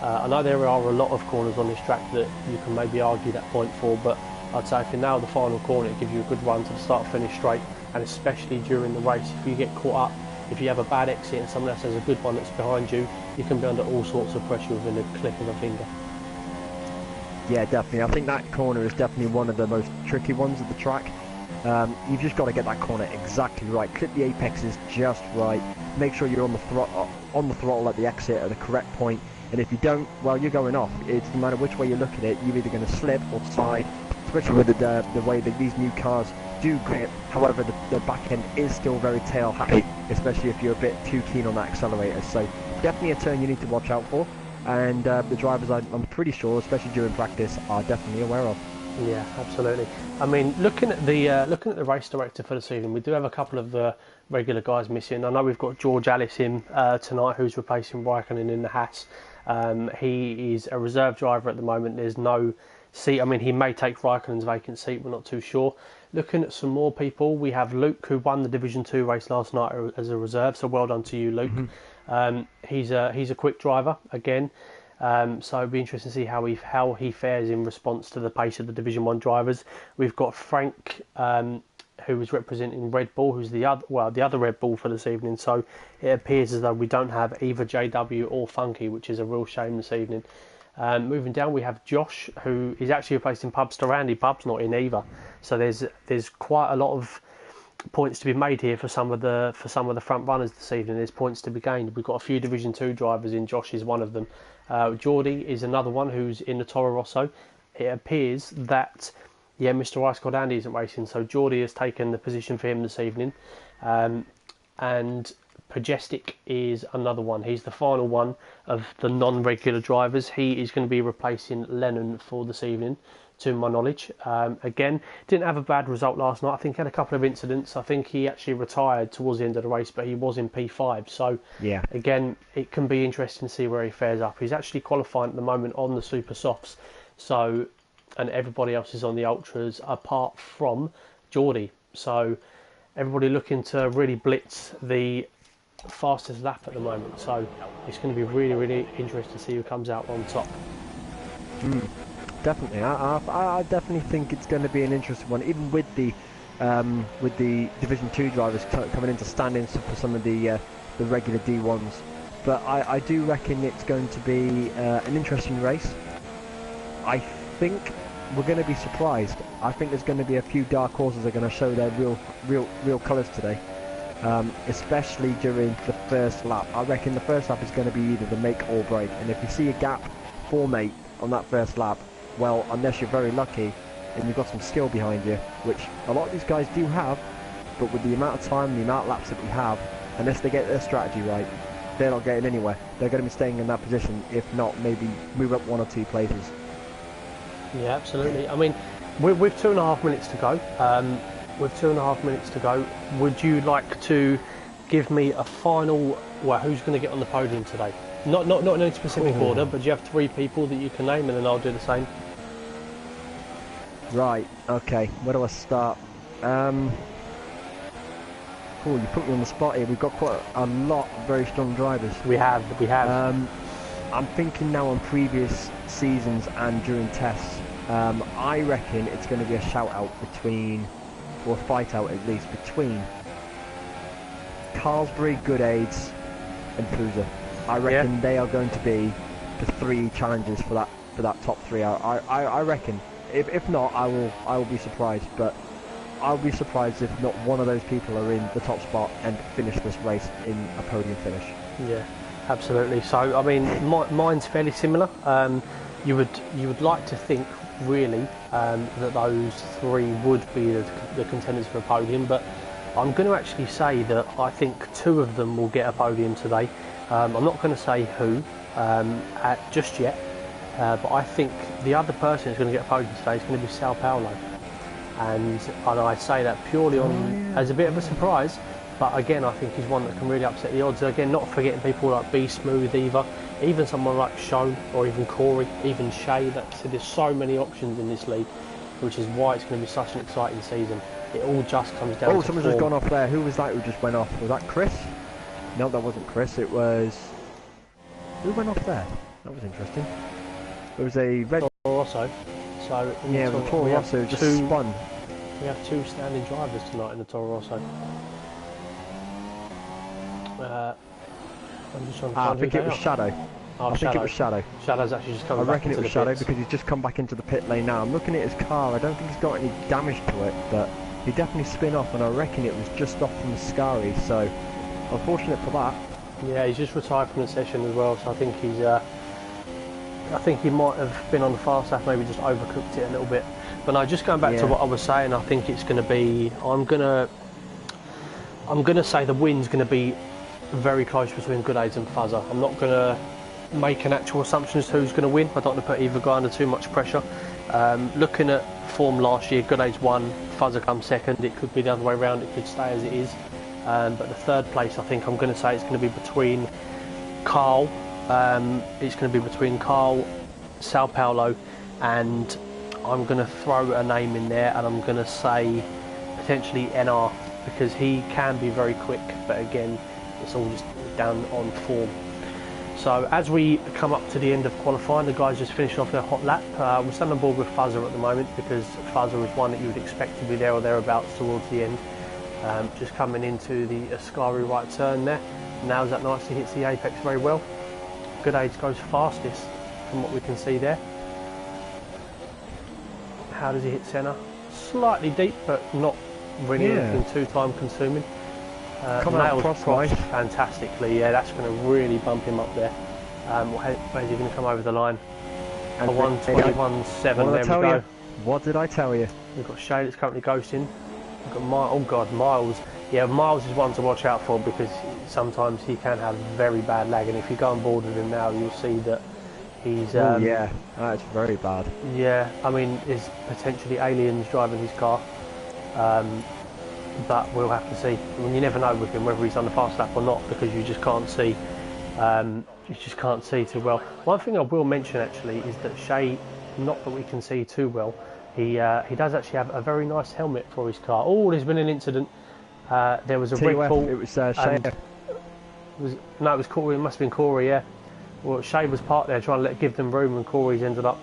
I know there are a lot of corners on this track that you can maybe argue that point for, but I'd say if you nail the final corner, it gives you a good run to the start finish straight, and especially during the race, if you get caught up, if you have a bad exit and someone else has a good one that's behind you, you can be under all sorts of pressure within the click of a finger. Yeah, definitely. I think that corner is definitely one of the most tricky ones of the track. You've just got to get that corner exactly right. Clip the apexes just right. Make sure you're on the throttle at the exit at the correct point. And if you don't, well, you're going off. It's no matter which way you look at it, you're either going to slip or slide, especially with the way that these new cars do grip. However, the back end is still very tail happy, especially if you're a bit too keen on that accelerator. So definitely a turn you need to watch out for. And the drivers, I'm pretty sure, especially during practice, are definitely aware of. Yeah, absolutely. I mean, looking at the race director for the season, we do have a couple of the regular guys missing. I know we've got George Ellis in tonight, who's replacing Raikkonen in the Haas. He is a reserve driver at the moment. There's no seat. I mean, he may take Raikkonen's vacant seat. We're not too sure. Looking at some more people, we have Luke, who won the Division 2 race last night as a reserve. So well done to you, Luke. Mm-hmm. He's a quick driver again. So it'd be interesting to see how he fares in response to the pace of the Division 1 drivers. We've got Frank, who is representing Red Bull, who's the other Red Bull for this evening. So it appears as though we don't have either JW or Funky, which is a real shame this evening. Moving down, we have Josh, who is actually replacing Pubs to Randy. Pubs not in either. So there's quite a lot of points to be made here for some of the front runners this evening. There's points to be gained. We've got a few Division 2 drivers in. Josh is one of them. Geordie is another one who's in the Toro Rosso. It appears that Mr. Ice Cold Andy isn't racing, so Geordie has taken the position for him this evening. And Pajestic is another one. He's the final one of the non-regular drivers. He is going to be replacing Lennon for this evening, to my knowledge. Again, didn't have a bad result last night. I think he had a couple of incidents. I think he actually retired towards the end of the race, but he was in P5. So yeah, again, it can be interesting to see where he fares up. He's actually qualifying at the moment on the Super Softs. So, and everybody else is on the Ultras apart from Geordie. So everybody looking to really blitz the fastest lap at the moment. So it's going to be really, really interesting to see who comes out on top. Definitely, I definitely think it's going to be an interesting one, even with the Division 2 drivers coming in to stand in for some of the regular D1s. But I do reckon it's going to be an interesting race. I think we're going to be surprised. I think there's going to be a few dark horses that are going to show their real colours today, especially during the first lap. I reckon the first lap is going to be either the make or break, and if you see a gap formate on that first lap, well, unless you're very lucky and you've got some skill behind you, which a lot of these guys do have, but with the amount of time, the amount of laps that we have, unless they get their strategy right, they're not getting anywhere. They're going to be staying in that position, if not, maybe move up 1 or 2 places. Yeah, absolutely. I mean, with 2.5 minutes to go, would you like to give me a final, who's going to get on the podium today? Not in any specific order, but do you have 3 people that you can name, and then I'll do the same? Right, okay, where do I start? You put me on the spot here. We've got quite a lot of very strong drivers. We have. I'm thinking now on previous seasons and during tests, I reckon it's going to be a shout-out between, or a fight-out at least, between Carlsberry, Good Aids and Fusa. I reckon they are going to be the 3 challengers for that top 3. I reckon. If not, I will be surprised, but I'll be surprised if not one of those people are in the top spot and finish this race in a podium finish. Yeah, absolutely. So I mean, mine's fairly similar. You would like to think really that those 3 would be the contenders for a podium, but I'm going to actually say that I think 2 of them will get a podium today. I'm not going to say who just yet, but I think the other person who's going to get a podium today is going to be Sao Paulo, and I say that purely as a bit of a surprise. But again, I think he's one that can really upset the odds. Again, not forgetting people like Be Smooth either, even someone like Shone or even Corey, even Shay. So there's so many options in this league, which is why it's going to be such an exciting season. It all just comes down to Oh, someone's just gone off there. Who was that who just went off? Was that Chris? No, that wasn't Chris. It was... Who went off there? That was interesting. It was a red... Toro Rosso. So yeah, the Toro Rosso just spun. We have 2 standing drivers tonight in the Toro Rosso. I'm just trying to find I think it was Shadow. I think it was Shadow. Shadow's actually just come back. I reckon it was Shadow pits. because he's just come back into the pit lane now. I'm looking at his car. I don't think he's got any damage to it, but he definitely spin off, and I reckon it was just off from the Scari. So, unfortunate for that. Yeah, he's just retired from the session as well. So I think he's. I think he might have been on the fast lap, maybe just overcooked it a little bit. But no, just going back to what I was saying, I think it's going to be. I'm gonna say the win's going to be very close between Good Aids and Fuzzer. I'm not going to make an actual assumption as to who's going to win. I don't want to put either guy under too much pressure. Looking at form last year, Good Aids won, Fuzzer comes second. It could be the other way around, it could stay as it is. But the 3rd place, I think I'm going to say it's going to be between Carl. It's going to be between Carl, Sao Paulo, and I'm going to throw a name in there, and I'm going to say potentially NR, because he can be very quick, but again, it's all just down on form. So as we come up to the end of qualifying, the guys just finished off their hot lap. We're still on board with Fuzzer at the moment, because Fuzzer is one that you would expect to be there or thereabouts towards the end. Just coming into the Ascari right turn there. Nails that nicely, hits the apex very well. Good Aids goes fastest from what we can see there. How does he hit centre? Slightly deep, but not really anything too time consuming. Nails crossed fantastically. Yeah, that's going to really bump him up there. Where's he going to come over the line? A 1:21.7. There we go. What did I tell you? We've got Shay that's currently ghosting. We've got Miles. Yeah, Miles is one to watch out for, because sometimes he can have very bad lag, and if you go on board with him now, you'll see that he's... yeah, that's very bad. Yeah, I mean, there's potentially aliens driving his car. But we'll have to see. I mean, you never know with him whether he's on the fast lap or not, because you just can't see. You just can't see too well. One thing I will mention actually is that Shay, not that we can see too well, he does actually have a very nice helmet for his car. Oh, there's been an incident. There was a TUF, recall. it was Shay. It was Corey. It must have been Corey. Yeah. Well, Shay was parked there trying to give them room, and Corey's ended up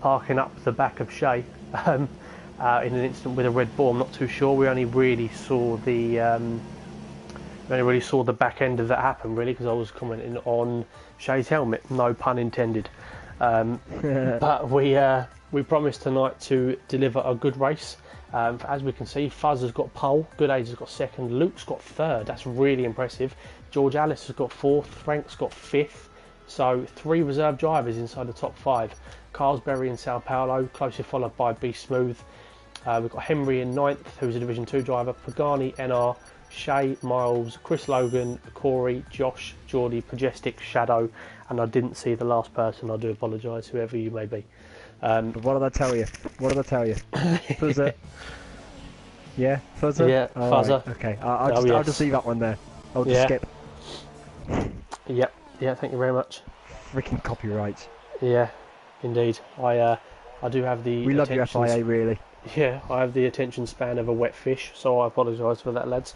parking up the back of Shay. In an instant with a Red Bull. I'm not too sure. We only really saw the back end of that happen, really, because I was commenting on Shay's helmet. No pun intended. But we promised tonight to deliver a good race. As we can see, Fuzz has got pole, Good Aids has got second, Luke's got 3rd. That's really impressive. George Alice has got 4th, Frank's got 5th. So 3 reserve drivers inside the top 5. Carlsberry and Sao Paulo, closely followed by Be Smooth. We've got Henry in 9th, who's a Division 2 driver, Pagani, NR, Shay, Miles, Chris Logan, Corey, Josh, Geordie, Pajestic, Shadow, and I didn't see the last person. I do apologise, whoever you may be. But what did I tell you? Fuzzer. Yeah, Fuzzer? Yeah, Fuzzer. Right. Okay, I'll just leave that one there. I'll just skip. Yep, yeah, thank you very much. Freaking copyright. Yeah, indeed. I do have the... We love you, FIA, really. Yeah, I have the attention span of a wet fish, so I apologise for that, lads.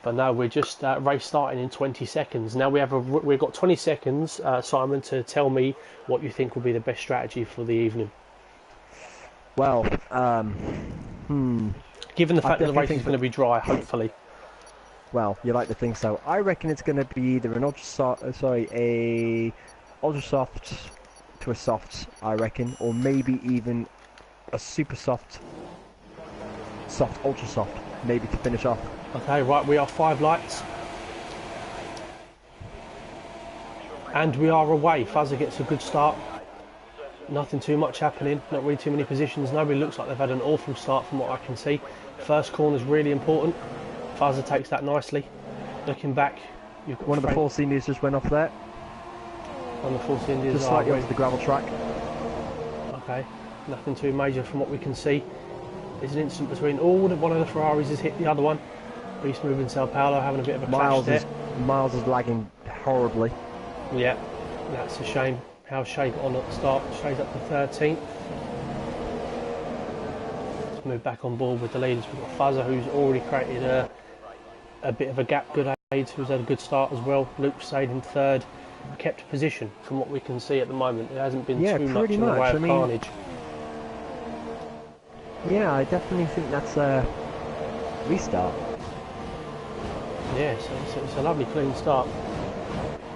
But no, we're just race starting in 20 seconds. Now we've got 20 seconds, Simon, to tell me what you think will be the best strategy for the evening. Well, Given the fact that the race is going to be dry, hopefully. Well, you like to think so. I reckon it's going to be either an ultra soft, a ultra soft to a soft, I reckon, or maybe even a super soft, ultra soft, maybe to finish off. Okay, right, we are 5 lights. And we are away. Fuzzer gets a good start. Nothing too much happening, not really too many positions. Nobody looks like they've had an awful start from what I can see. First corner is really important. Fuzzer takes that nicely. Looking back, you've got one of the Force Indians just went off there. On the Force Indians, just slightly onto the gravel track. Okay, nothing too major from what we can see. There's an incident between one of the Ferraris has hit the other one. Beast moving Sao Paulo having a bit of a clash there. Miles is lagging horribly. Yeah, that's a shame. How's Shay got on at the start? Shay's up to 13th. Let's move back on board with the leaders. We've got Fuzzer, who's already created a bit of a gap. Good aids, who's had a good start as well. Luke stayed in 3rd. Kept position from what we can see at the moment. There hasn't been too much in the way of carnage. Yeah, I definitely think that's a restart. Yeah, so it's a lovely clean start.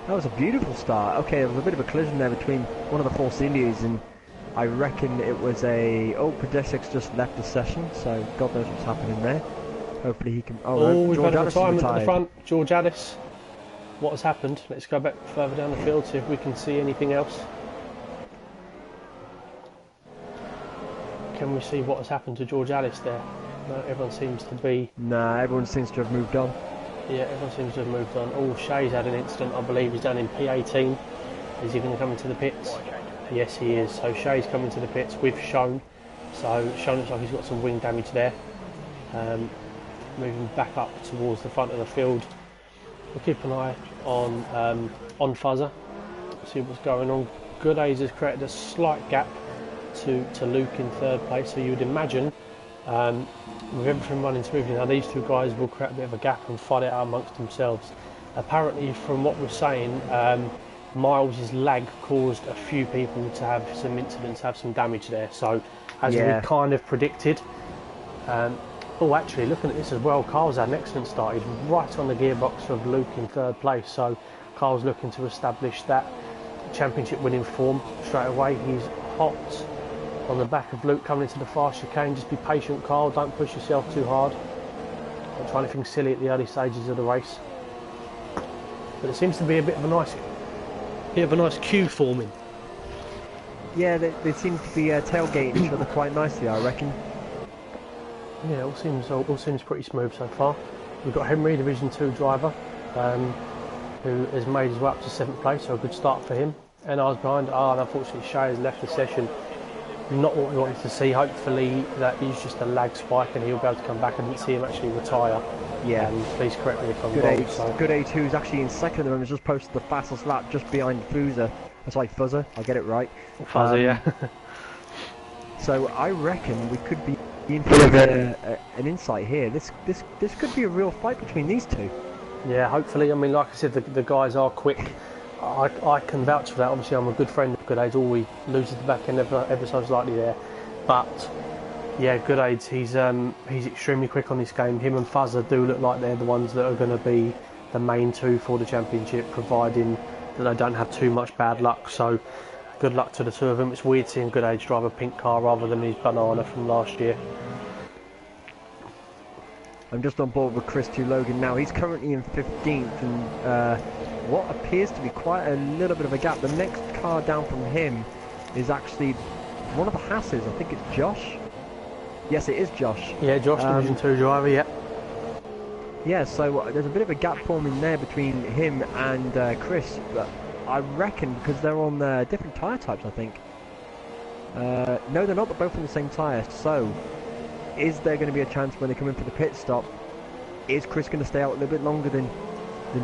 That was a beautiful start. Okay, there was a bit of a collision there between one of the Force Indians and I reckon it was Pedesix just left the session, so God knows what's happening there. Hopefully he can... we've had a retirement at the front. George Addis. What has happened? Let's go back further down the field, see if we can see anything else. Can we see what has happened to George Addis there? No, everyone seems to be... Nah, everyone seems to have moved on. Yeah, everyone seems to have moved on. Oh, Shay's had an incident, I believe. He's down in P18. Is he going to come into the pits? Yes, he is. So Shay's coming to the pits with Sean. So Sean looks like he's got some wing damage there. Moving back up towards the front of the field. We'll keep an eye on Fuzzer. See what's going on. Good Aids has created a slight gap to Luke in 3rd place. So you would imagine with everything running smoothly now, these two guys will create a bit of a gap and fight it out amongst themselves. Apparently, from what we're saying, Miles' lag caused a few people to have some incidents, have some damage there. So, as we kind of predicted. Oh, actually, looking at this as well, Carl's had an excellent start. He's right on the gearbox of Luke in 3rd place. So, Carl's looking to establish that championship winning form straight away. He's hot on the back of Luke coming into the fast chicane. Just be patient, Carl. Don't push yourself too hard. Don't try anything silly at the early stages of the race. But it seems to be a bit of a nice queue forming. Yeah, they seem to be tailgating each other quite nicely, I reckon. Yeah, all seems pretty smooth so far. We've got Henry, Division 2 driver, who has made his way up to 7th place, so a good start for him. And I was behind. And unfortunately, Shay has left the session. Not what we wanted to see. Hopefully that is just a lag spike and he'll be able to come back. I didn't see him actually retire. Yeah. Please correct me if I'm wrong. Good Age, who's actually in 2nd at the moment, has just posted the fastest lap just behind Fuzzer. That's like Fuzzer, I'll get it right. Fuzzer, yeah. So I reckon we could be in for an insight here. This could be a real fight between these two. Yeah, hopefully. I mean, like I said, the guys are quick. I can vouch for that. Obviously, I'm a good friend of Good Aids. Always loses the back end ever so slightly there. But yeah, Good Aids, he's extremely quick on this game. Him and Fuzzer do look like they're the ones that are going to be the main two for the championship, providing that they don't have too much bad luck. So good luck to the two of them. It's weird seeing Good Aids drive a pink car rather than his banana from last year. I'm just on board with Chris to Logan now. He's currently in 15th and what appears to be quite a little bit of a gap. The next car down from him is actually one of the Hasses. I think it's Josh. Yes, it is Josh. Yeah, Josh, Division 2 driver, yeah. Yeah, so there's a bit of a gap forming there between him and Chris. But I reckon because they're on different tyre types, I think. No, they're not. They're both on the same tyre. So is there going to be a chance when they come in for the pit stop? Is Chris going to stay out a little bit longer than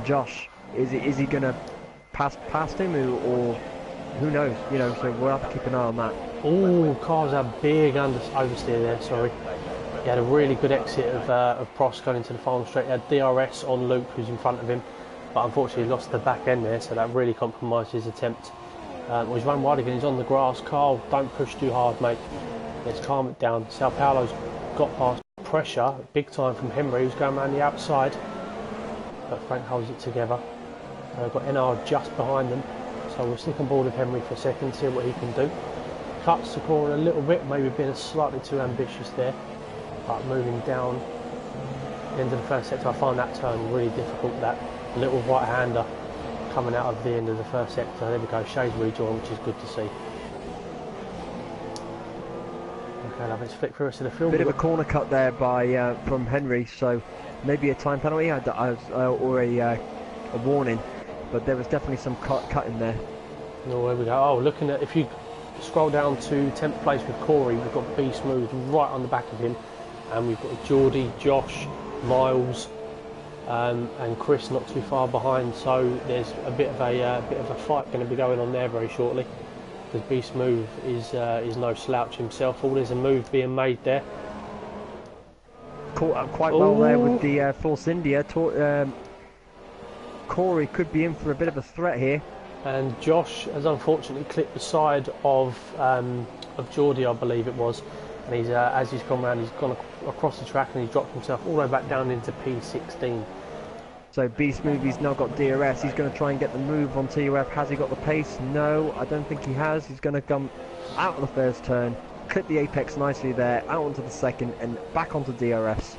Josh? Is he going to pass past him or who knows? You know, so we'll have to keep an eye on that. Oh, Carl's a big oversteer there. Sorry. He had a really good exit of Prost going into the final straight. He had DRS on Luke, who's in front of him, but unfortunately lost the back end there, so that really compromised his attempt. Well, he's run wide again, he's on the grass. Carl, don't push too hard, mate. Let's calm it down. Sao Paulo's got past pressure, big time from Henry, who's going around the outside, but Frank holds it together. Got NR just behind them, so we'll stick on board with Henry for a second, see what he can do. Cuts the corner a little bit, maybe being slightly too ambitious there, but moving down the end of the first sector. I find that turn really difficult, that little right-hander coming out of the end of the first sector. There we go, Shay's rejoin, which is good to see. Okay, now let's flick through us to the field. Bit of a corner cut there by from Henry, so maybe a time penalty or a warning, but there was definitely some cut in there. Oh, there we go. Oh, looking at, if you scroll down to 10th place with Corey, we've got B Smooth right on the back of him, and we've got Geordie, Josh, Miles, and Chris not too far behind. So there's a bit of a fight going to be going on there very shortly, because B Smooth is no slouch himself. Oh, there's a move being made there. Caught up quite well there with the Force India. Corey could be in for a bit of a threat here. And Josh has unfortunately clipped the side of Geordie, I believe it was, and he's as he's gone round, he's gone across the track and he's dropped himself all the way back down into P16. So B Smoothie's now got DRS. He's going to try and get the move on TUF. Has he got the pace? No, I don't think he has. He's going to come out of the first turn, clip the apex nicely there, out onto the second, and back onto DRS.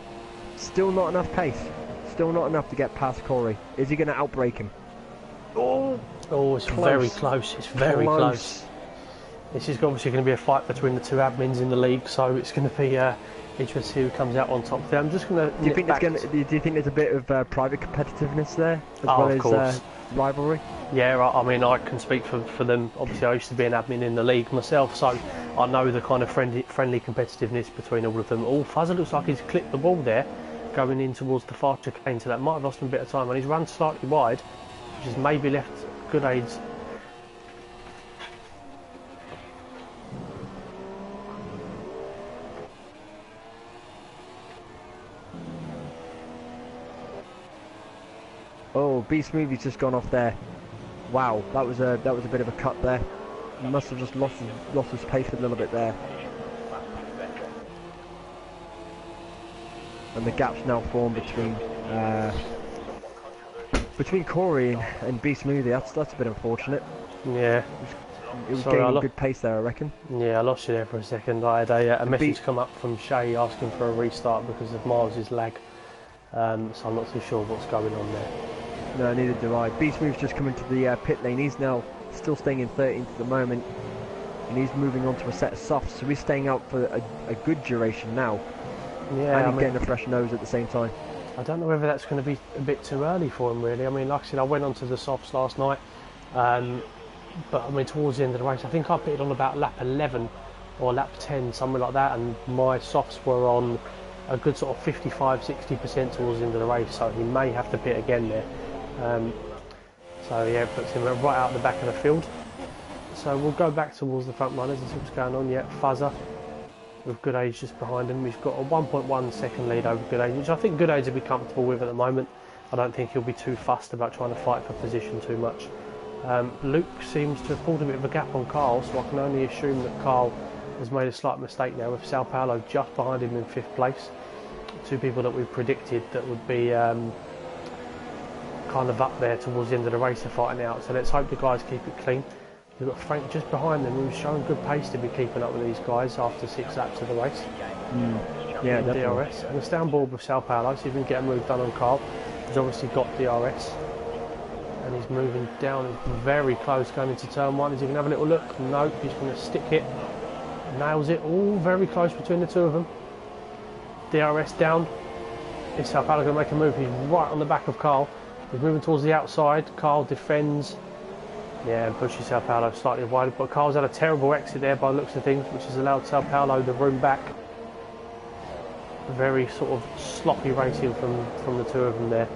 Still not enough pace. Still not enough to get past Corey. Is he going to outbrake him? Oh, it's close. very close. It's very close. This is obviously going to be a fight between the two admins in the league, so it's going to be interesting who comes out on top there. I'm just going to. Do you think there's a bit of private competitiveness there as well as rivalry? Yeah, I mean, I can speak for them. Obviously, I used to be an admin in the league myself, so I know the kind of friendly competitiveness between all of them. Oh, Fuzzer looks like he's clipped the ball there, going in towards the far chicane, so that might have lost him a bit of time, and he's run slightly wide, which has maybe left good aids. Oh, B Smoothie's just gone off there. Wow, that was a bit of a cut there. He must have just lost his pace a little bit there. And the gap's now formed between Corey and B Smoothie. That's a bit unfortunate. Yeah. It was gaining good pace there, I reckon. Yeah, I lost you there for a second. I had a message come up from Shay asking for a restart because of Miles' lag. So I'm not too sure what's going on there. No, neither do I. B Smooth's just come into the pit lane. He's now still staying in 13th at the moment, and he's moving on to a set of softs. So he's staying out for a good duration now. Yeah, and he's getting a fresh nose at the same time. I don't know whether that's going to be a bit too early for him, really. I mean, like I said, I went onto the softs last night, but I mean, towards the end of the race, I think I pitted on about lap 11 or lap 10, somewhere like that, and my softs were on a good sort of 55-60% towards the end of the race, so he may have to pit again there. So yeah, it puts him right out the back of the field. So we'll go back towards the front runners and see what's going on. Yeah, Fuzzer with Good Age just behind him. He's got a 1.1 second lead over Good Age, which I think Good Age will be comfortable with at the moment. I don't think he'll be too fussed about trying to fight for position too much. Luke seems to have pulled a bit of a gap on Carl, so I can only assume that Carl has made a slight mistake there, with Sao Paulo just behind him in 5th place. Two people that we predicted that would be kind of up there towards the end of the race are fighting out, so let's hope the guys keep it clean. We've got Frank just behind them, who's showing good pace to be keeping up with these guys after 6 laps of the race. Yeah, DRS. And we'll stay on board with Sao Paulo, see if we can get a move done on Carl. He's obviously got DRS. And he's moving down very close going into turn 1. Is he going to have a little look? No, he's going to stick it. Nails it. All very close between the two of them. DRS down. Is Sao Paulo going to make a move? He's right on the back of Carl. He's moving towards the outside. Carl defends. Yeah, and pushes Sao Paulo slightly wide. But Carl's had a terrible exit there by the looks of things, which has allowed Sao Paulo the room back. Very sort of sloppy racing from the two of them there.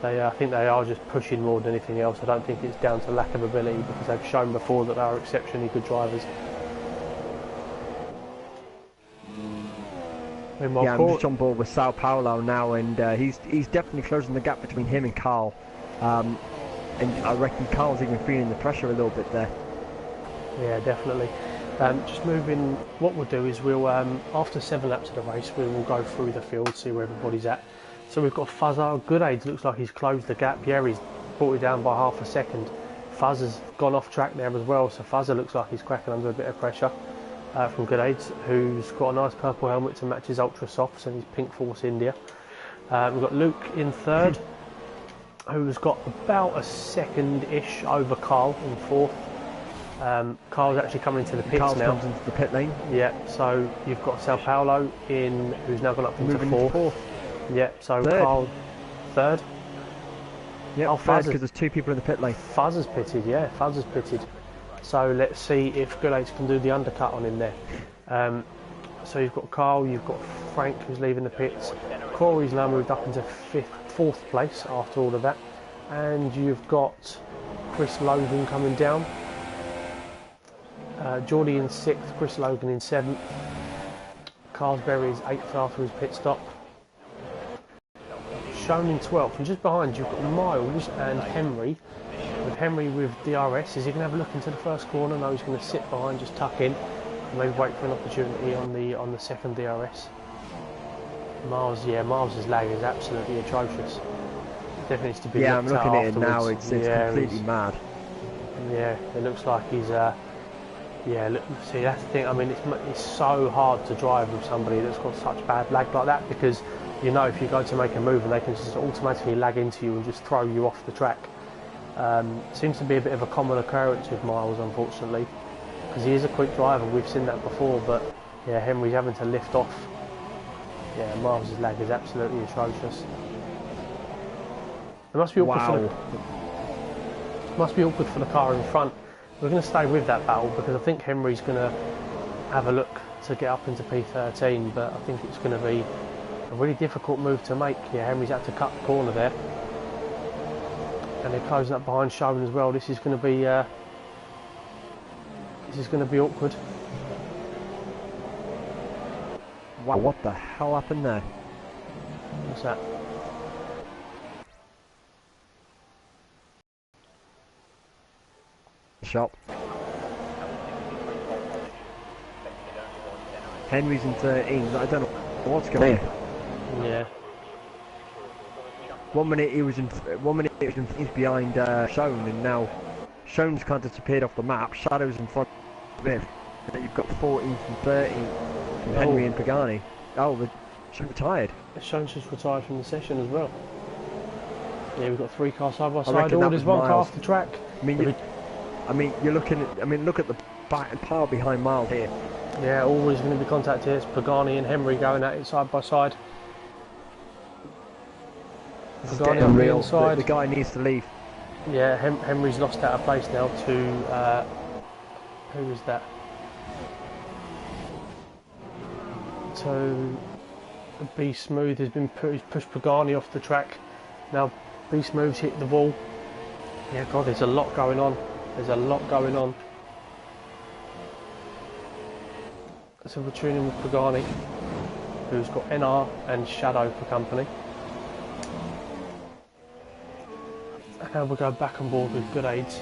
I think they are just pushing more than anything else. I don't think it's down to lack of ability, because they've shown before that they are exceptionally good drivers. Meanwhile, Yeah, I'm just on board with Sao Paulo now, and he's definitely closing the gap between him and Carl. And I reckon Carl's even feeling the pressure a little bit there. Yeah, definitely. Just moving, what we'll do is we'll, after 7 laps of the race, we will go through the field, see where everybody's at. So we've got Fuzzer, Goodades looks like he's closed the gap. Yeah, he's brought it down by half a second. Fuzzer's gone off track there as well, so Fuzzer looks like he's cracking under a bit of pressure from Goodades, who's got a nice purple helmet to match his Ultra Softs and his Pink Force India. We've got Luke in third, who's got about a second-ish over Carl in fourth. Carl's actually coming into the pits Carl's now. comes into the pit lane. Yeah, so you've got Sao Paulo in, who's now gone up into Moving fourth. into fourth. Yeah, so Third. Carl third. Yeah, Oh, third Fuzzer's- because there's 2 people in the pit lane. Fuzzer's pitted, yeah, Fuzzer's pitted. So let's see if Goodades can do the undercut on him there. So you've got Carl, you've got Frank who's leaving the pits. Corey's now moved up into fourth place after all of that. And you've got Chris Logan coming down. Geordie in 6th, Chris Logan in 7th. Carsberry is 8th after his pit stop. Shown in 12th, and just behind you've got Miles and Henry. With Henry with DRS, is he going to have a look into the first corner? No, he's going to sit behind, just tuck in, and maybe wait for an opportunity on the second DRS. Miles, yeah, Miles's lag is absolutely atrocious. Definitely needs to be Yeah, I'm looked looking at at it now. afterwards. It's Yeah, completely mad. Yeah, it looks like he's. Yeah, look, see that's the thing. I mean, it's so hard to drive with somebody that's got such bad lag like that, because you know if you go to make a move and they can just automatically lag into you and just throw you off the track. Seems to be a bit of a common occurrence with Miles, unfortunately, because he is a quick driver. We've seen that before, but yeah, Henry's having to lift off. Yeah, Miles' lag is absolutely atrocious. It must be awkward for the car in front. We're going to stay with that battle because I think Henry's going to have a look to get up into P13, but I think it's going to be a really difficult move to make. Yeah, Henry's had to cut the corner there, and they're closing up behind Showen as well. This is going to be awkward. Wow, what the hell happened there? What's that? Shop. Henry's in 13. I don't know what's going on. Yeah. 1 minute he was in. 1 minute he's behind Shown, and now Shown's kind of disappeared off the map. Shadow's in front of him. And you've got 14 and 13 from Henry and Pagani. Oh, the Shown retired. Showen's just retired from the session as well. Yeah, we've got 3 cars side by I side. reckon Oh, that there's was 1 car Miles. off the track. I mean, you're looking at. I mean, look at the power behind Miles here. Yeah, always going to be contact here. It's Pagani and Henry going at it side by side. It's Pagani getting on the real. inside. The guy needs to leave. Yeah, Henry's lost out of place now to who was that? To Be Smooth has been pushed Pagani off the track. Now Be Smooth's hit the wall. Yeah, God, there's a lot going on. There's a lot going on. So we're tuning with Pagani, who's got NR and Shadow for company. And now we'll go back on board with Goodades,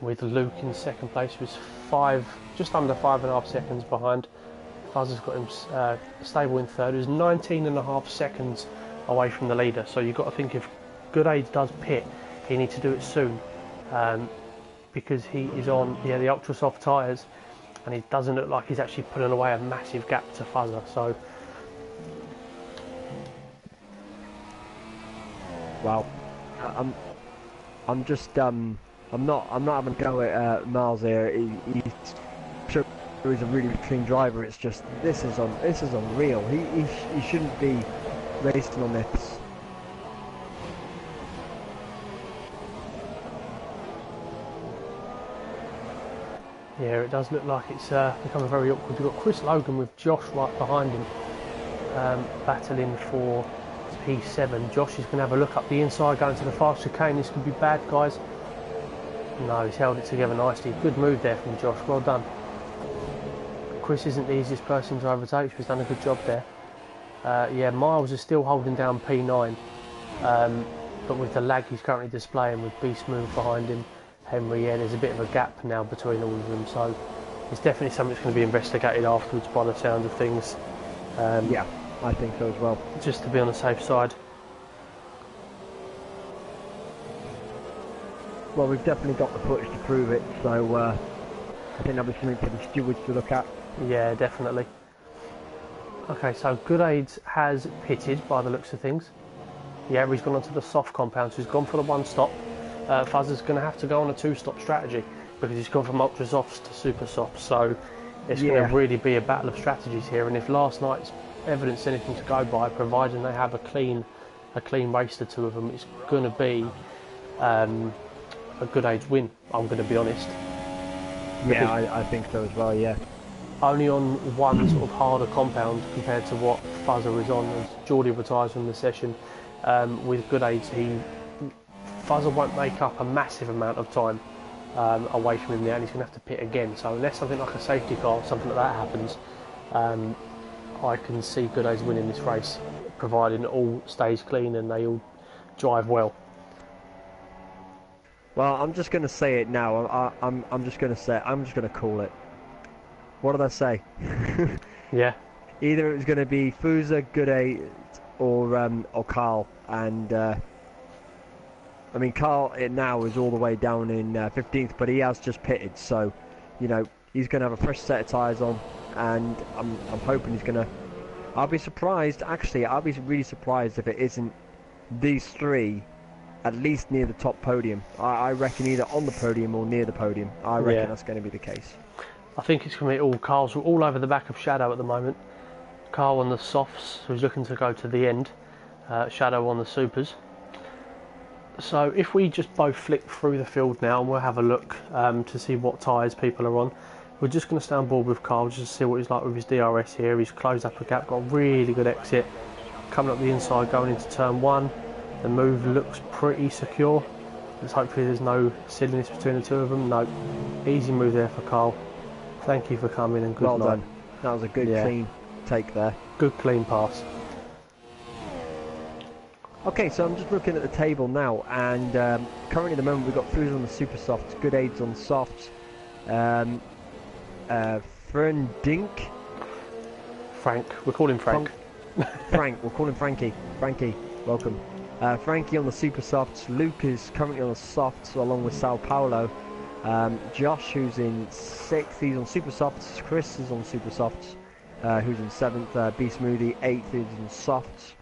with Luke in second place, who's just under 5.5 seconds behind. Fuzzer's got him stable in third, who's 19.5 seconds away from the leader. So you've got to think if Goodades does pit, he needs to do it soon, because he is on the ultra soft tyres, and it doesn't look like he's actually pulling away a massive gap to Fuzzer. So Wow. I'm just I'm not having a go at Miles here. He's a really clean driver. It's just this is unreal. He shouldn't be racing on this. yeah, it does look like it's becoming very awkward. We've got Chris Logan with Josh right behind him, battling for P7. Josh is going to have a look up the inside, going to the fast chicane. This could be bad, guys. No, he's held it together nicely. Good move there from Josh. Well done. Chris isn't the easiest person to overtake. He's done a good job there. Yeah, Miles is still holding down P9, but with the lag he's currently displaying with Beast Move behind him, Henry, yeah, there's a bit of a gap now between all of them, so it's definitely something that's going to be investigated afterwards by the sound of things. Yeah, I think so as well. Just to be on the safe side. Well, we've definitely got the footage to prove it, so I think that'll be something for the stewards to look at. Yeah, definitely. Okay, so Good Aids has pitted by the looks of things. Yeah, he's gone onto the soft compound, so he's gone for the one stop. Fuzzer's going to have to go on a two-stop strategy because he's gone from ultra softs to super softs, so it's going to really be a battle of strategies here. And if last night's evidence anything to go by, providing they have a clean race, the two of them, it's going to be a Good Aids win. I'm going to be honest. Yeah, I think so as well. Yeah. Only on one sort of harder compound compared to what Fuzzer is on. As Geordie retires from the session, with Good Aids, Fuzzer won't make up a massive amount of time away from him there, and he's going to have to pit again. So unless something like a safety car, something like that happens, I can see Good Aids winning this race, providing it all stays clean and they all drive well. Well, I'm just going to say it now. I'm just going to call it. What did I say? Yeah. Either it was going to be Fuza, Good Aids, or Carl, and I mean Carl now is all the way down in 15th, but he has just pitted, so you know he's going to have a fresh set of tyres on, and I'm hoping he's going to. I'll be surprised. Actually, I'll be really surprised if it isn't these three, at least near the top podium. I reckon either on the podium or near the podium. I reckon that's going to be the case. I think it's going to be all Carl's all over the back of Shadow at the moment. Carl on the softs, who's looking to go to the end. Shadow on the supers. So if we just both flick through the field now, and we'll have a look to see what tyres people are on. We're just going to stay on board with Carl just to see what he's like with his DRS here. He's closed up a gap, got a really good exit. Coming up the inside, going into turn 1. The move looks pretty secure. Let's hopefully there's no silliness between the two of them. No, easy move there for Carl. Thank you for coming and good Well night. done. That was a good clean take there. Good clean pass. Okay, so I'm just looking at the table now, and currently at the moment we've got Fuza on the super softs, Good Aids on the softs, Fern Dink. Frank, we'll call him Frank. Frank, we'll call him Frankie. Frankie, welcome. Frankie on the super softs, Luke is currently on the softs along with Sao Paulo. Josh, who's in 6th, he's on super softs. Chris is on super softs, who's in 7th. B Smoothie 8th is in softs.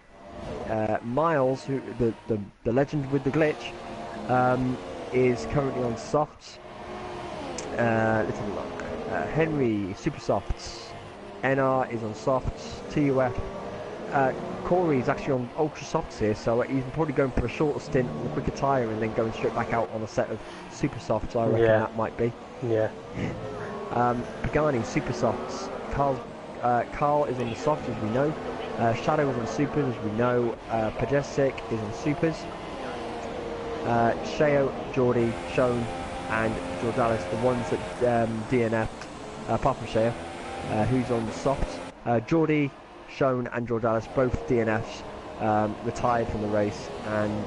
Miles, who the legend with the glitch, is currently on softs. Let's have a look. Henry super softs. NR is on softs. TUF. Corey is actually on ultra softs here, so he's probably going for a shorter stint on a quicker tyre and then going straight back out on a set of super softs. I reckon that might be. Yeah. Pagani super softs. Carl is on the softs, as we know. Shadow is on supers, as we know. Pajesic is on supers. Sheo, Geordie, Shone, and Jordalis, the ones that DNF'd, apart from Sheo, who's on the softs. Geordie, Shone, and Jordalis, both DNFs, retired from the race, and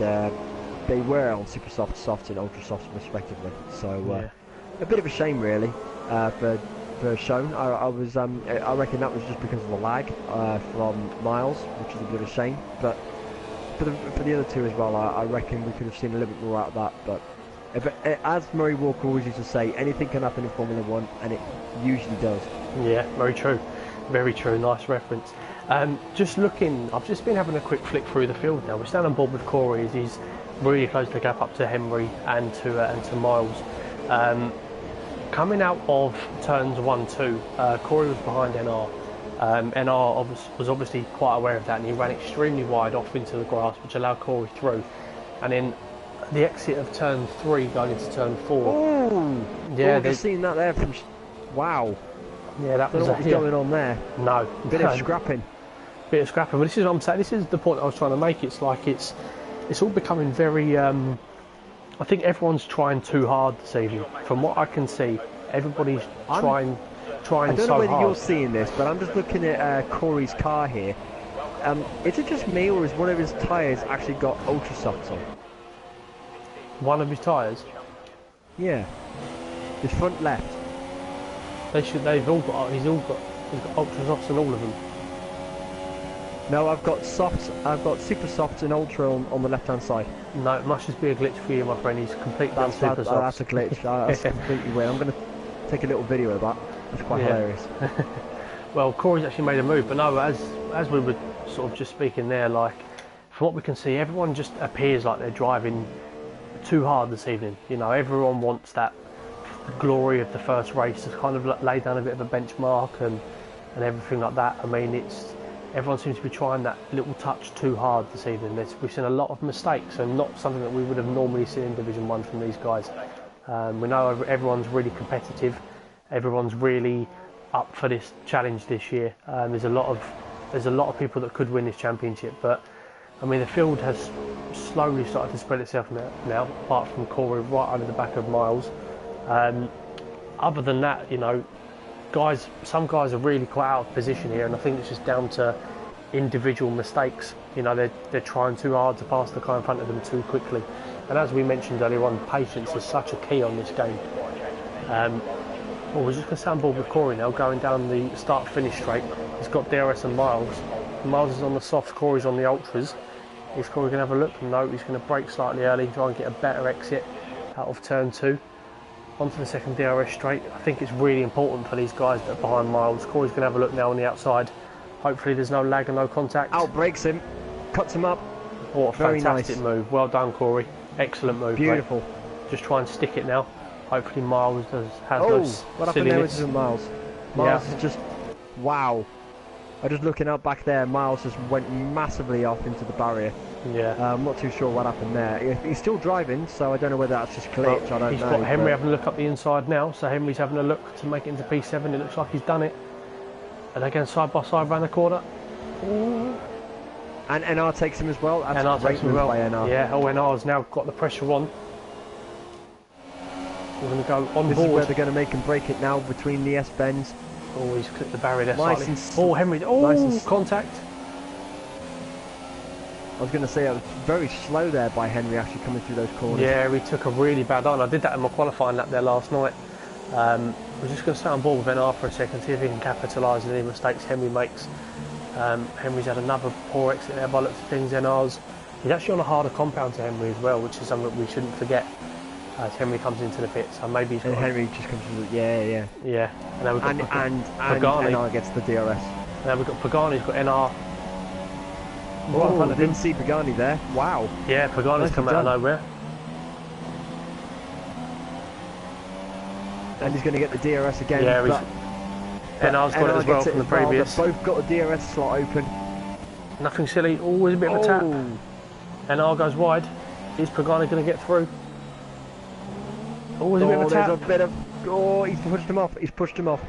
they were on super soft, softs, and ultra softs, respectively. So a bit of a shame, really, for Shone. I reckon that was just because of the lag from Miles, which is a bit of a shame. But for the other two as well, I reckon we could have seen a little bit more out of that. But as Murray Walker always used to say, anything can happen in Formula 1, and it usually does. Yeah, very true. Very true. Nice reference. Just looking, I've just been having a quick flick through the field now. We're standing on board with Corey as he's really closed the gap up to Henry and to Miles. Coming out of turns 1, 2, Corey was behind NR. NR was obviously quite aware of that, and he ran extremely wide off into the grass, which allowed Corey through. And then the exit of turn 3 going into turn 4. Oh, yeah, just seen that there from. Wow. Yeah, that was what was going on there. No, bit of scrapping. Bit of scrapping. But this is what I'm saying. This is the point I was trying to make. It's like it's all becoming very. I think everyone's trying too hard this evening. From what I can see, everybody's trying I don't so know whether hard. you're seeing this, but I'm just looking at Corey's car here, Is it just me, or is one of his tyres actually got ultra softs on? One of his tyres? Yeah. His front left. They've all got. He's got ultra softs on all of them. No, I've got softs. I've got super softs and ultra on the left-hand side. No, it must just be a glitch for you, my friend. He's completely on That's super softs. that's a glitch. That's completely weird. I'm going to take a little video of that. That's quite hilarious. Well, Corey's actually made a move, but no, as we were sort of just speaking there, like from what we can see, everyone just appears like they're driving too hard this evening. You know, everyone wants that glory of the first race to kind of lay down a bit of a benchmark and everything like that. I mean, everyone seems to be trying that little touch too hard this evening. We've seen a lot of mistakes, and not something that we would have normally seen in Division 1 from these guys. We know everyone's really competitive. Everyone's really up for this challenge this year. There's a lot of people that could win this championship, but I mean the field has slowly started to spread itself now, apart from Corey right under the back of Miles. Other than that, you know, some guys are really quite out of position here, and I think it's just down to individual mistakes. You know, they're trying too hard to pass the car in front of them too quickly, and as we mentioned earlier on, patience is such a key on this game. Well, we're just going to stand board with Corey now, going down the start-finish straight. He's got DRS and Miles. Miles is on the softs, Corey's on the ultras. Is Corey going to have a look? No, he's going to brake slightly early, try and get a better exit out of turn 2. Onto the second DRS straight. I think it's really important for these guys that are behind Miles. Corey's going to have a look now on the outside. Hopefully there's no lag and no contact. Outbrakes him, cuts him up. What a fantastic move. Well done, Corey. Excellent move. Beautiful. Mate. Just try and stick it now. Hopefully Miles has no silliness. What happened there with Miles? Miles is just... Wow. I'm just looking up back there. Miles just went massively off into the barrier. Yeah. I'm not too sure what happened there. He's still driving, so I don't know whether that's just glitch. I don't know. He's got Henry having a look up the inside now, so Henry's having a look to make it into P7. It looks like he's done it. And they're going side by side around the corner. Ooh. And NR takes him as well. That's NR a great takes him move well. by NR. Yeah, NR's now got the pressure on. We're going to go on this board. Is where they're going to make him break it now between the S-bends. Oh, he's clipped the barrier there nice slightly. Oh, Henry. Oh, nice contact. I was going to say it was very slow there by Henry actually coming through those corners. Yeah, he took a really bad line. I did that in my qualifying lap there last night. We're just going to stay on board with NR for a second, see if he can capitalise on any mistakes Henry makes. Henry's had another poor exit there by the looks of things. He's actually on a harder compound to Henry as well, which is something we shouldn't forget as Henry comes into the pit. So maybe he's got Henry just comes into the... Yeah. And now we've got and Pagani. NR gets the DRS. Now we've got Pagani's got NR. Oh, I didn't see Pagani there. Wow. Yeah, Pagani's come out of nowhere. And he's going to get the DRS again. Yeah, NR's got it as well from the previous. They've both got a DRS slot open. Nothing silly, always a bit of a tap. NR goes wide. Is Pagani going to get through? Always a bit of a tap. There's a bit of... Oh, he's pushed him off.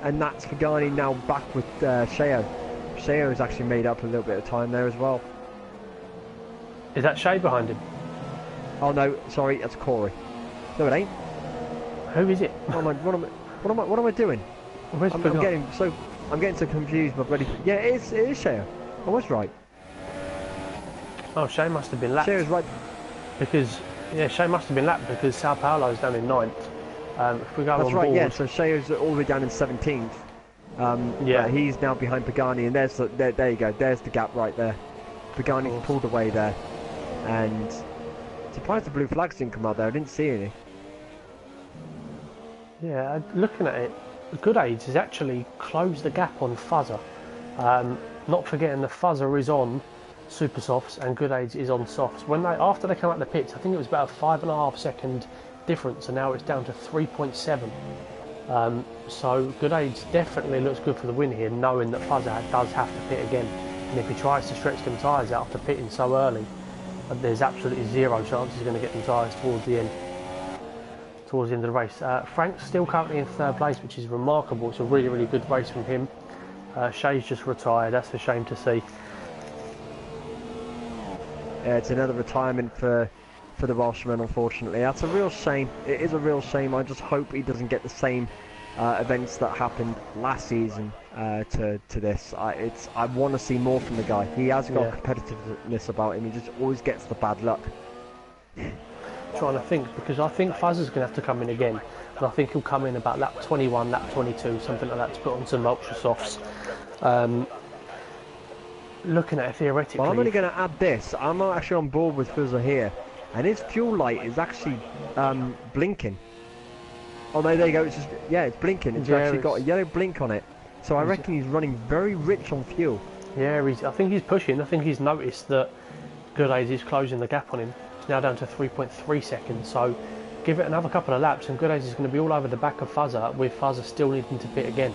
And that's Pagani now back with Sheo. Sheo has actually made up a little bit of time there as well. Is that Shay behind him? Oh no, sorry, that's Corey. No, it ain't. Who is it? What am I doing? Where's I'm getting so confused. My bloody... Yeah, it is Sheo. I was right. Oh, Shay must have been lapped. Sheo's right. Because Shay must have been lapped because Sao Paulo's down in 9th. If we go That's on right. board, Yeah. So Sheo's all the way down in 17th. He's now behind Pagani, and there you go. There's the gap right there. Pagani's pulled away there, and surprised the blue flags didn't come out there. I didn't see any. Yeah, looking at it, Good Aids has actually closed the gap on Fuzzer. Not forgetting the Fuzzer is on super softs and Good Aids is on softs. After they come out the pits, I think it was about a 5.5 second difference, and now it's down to 3.7. So Good Aids definitely looks good for the win here, knowing that Fuzzer does have to pit again. And if he tries to stretch them tyres out after pitting so early, there's absolutely zero chance he's going to get them tyres towards the end of the race. Frank's still currently in 3rd place, which is remarkable. It's a really, really good race from him. Shay's just retired. That's a shame to see. Yeah, it's another retirement for the Welshman, unfortunately. That's a real shame. It is a real shame. I just hope he doesn't get the same events that happened last season to this. I want to see more from the guy. He has got Yeah. competitiveness about him. He just always gets the bad luck. Trying to think, because I think Fuzzer's going to have to come in again, and I think he'll come in about lap 21, lap 22, something like that, to put on some ultra softs. Looking at it theoretically, Well, I'm only going to add this. I'm not actually on board with Fuzzer here, and his fuel light is actually blinking. Oh no, there you go. It's just, yeah, it's blinking. It's actually got a yellow blink on it. So I reckon he's running very rich on fuel. Yeah, I think he's pushing. I think he's noticed that Good Aids is closing the gap on him. It's now down to 3.3 seconds. So give it another couple of laps, and Good Aids is going to be all over the back of Fuzzer, with Fuzzer still needing to pit again.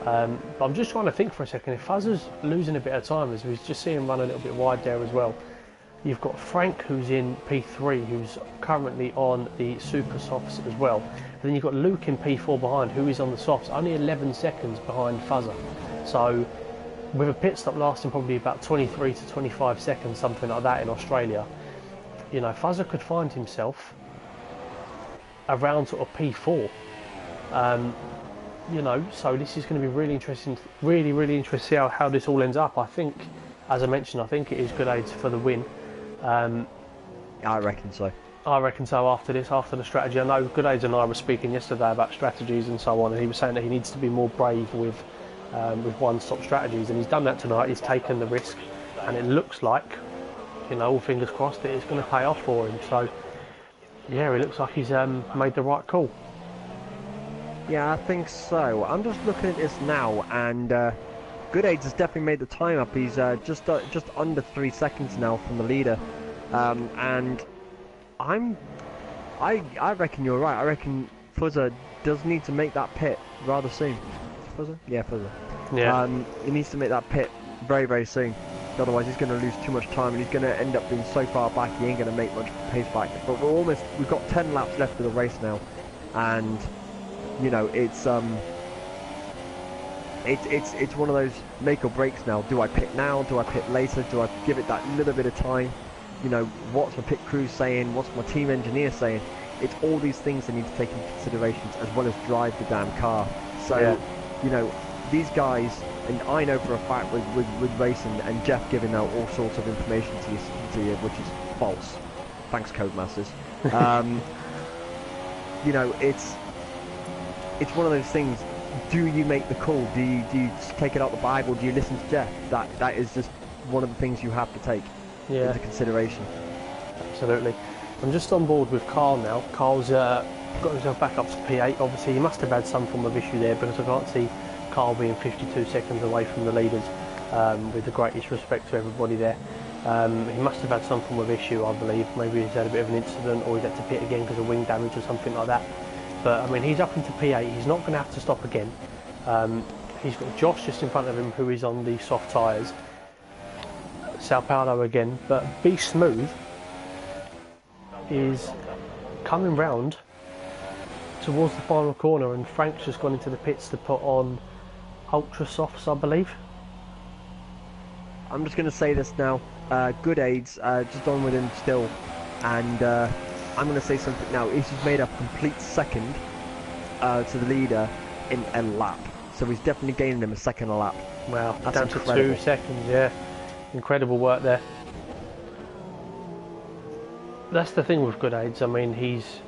But I'm just trying to think for a second. If Fuzzer's losing a bit of time, as we just see him run a little bit wide there as well. You've got Frank, who's in P3, who's currently on the super softs as well. And then you've got Luke in P4 behind, who is on the softs, only 11 seconds behind Fuzzer. So with a pit stop lasting probably about 23 to 25 seconds, something like that in Australia, you know, Fuzzer could find himself around sort of P4. You know, so this is going to be really interesting, really interesting to see how this all ends up. I think, as I mentioned, I think it is Good Aids for the win. I reckon so. I reckon so after this, after the strategy. I know Good Aids and I were speaking yesterday about strategies and so on, and he was saying that he needs to be more brave with one-stop strategies, and he's done that tonight. He's taken the risk, and it looks like, you know, all fingers crossed, that it's going to pay off for him. So, yeah, it looks like he's made the right call. Yeah, I think so. I'm just looking at this now, and Good Aids has definitely made the time up. He's just under 3 seconds now from the leader, and I reckon you're right. I reckon Fuzzer does need to make that pit rather soon. Fuzzer? Yeah, Fuzzer. Yeah. He needs to make that pit very soon. Otherwise, he's going to lose too much time, and he's going to end up being so far back he ain't going to make much pace back. But we've got 10 laps left of the race now, and you know, it's one of those make or breaks now. Do I pit now? Do I pit later? Do I give it that little bit of time? You know, what's my pit crew saying? What's my team engineer saying? It's all these things they need to take into considerations, as well as drive the damn car. So, Yeah. you know, these guys, and I know for a fact with racing and Jeff giving out all sorts of information to you, which is false. Thanks, Codemasters. You know, it's one of those things. Do you make the call? Do you just take it out the Bible? Do you listen to Jeff? That is just one of the things you have to take into consideration. Absolutely. I'm just on board with Carl now. Carl's got himself back up to P8. Obviously, he must have had some form of issue there, because I can't see Carl being 52 seconds away from the leaders. With the greatest respect to everybody there. He must have had some form of issue, I believe. Maybe he's had a bit of an incident, or he's had to pit again because of wing damage or something like that. But I mean, he's up into P8. He's not going to have to stop again. He's got Josh just in front of him, who is on the soft tyres. Sao Paulo again, but Be Smooth is coming round towards the final corner, and Frank's just gone into the pits to put on ultra softs, I believe. I'm just going to say this now. Good Aids, just on with him still, and I'm going to say something now. He's just made a complete second to the leader in a lap, so he's definitely gaining him a second a lap. Wow, That's down incredible. to 2 seconds, yeah. Incredible work there. That's the thing with Good Aids. I mean, he's,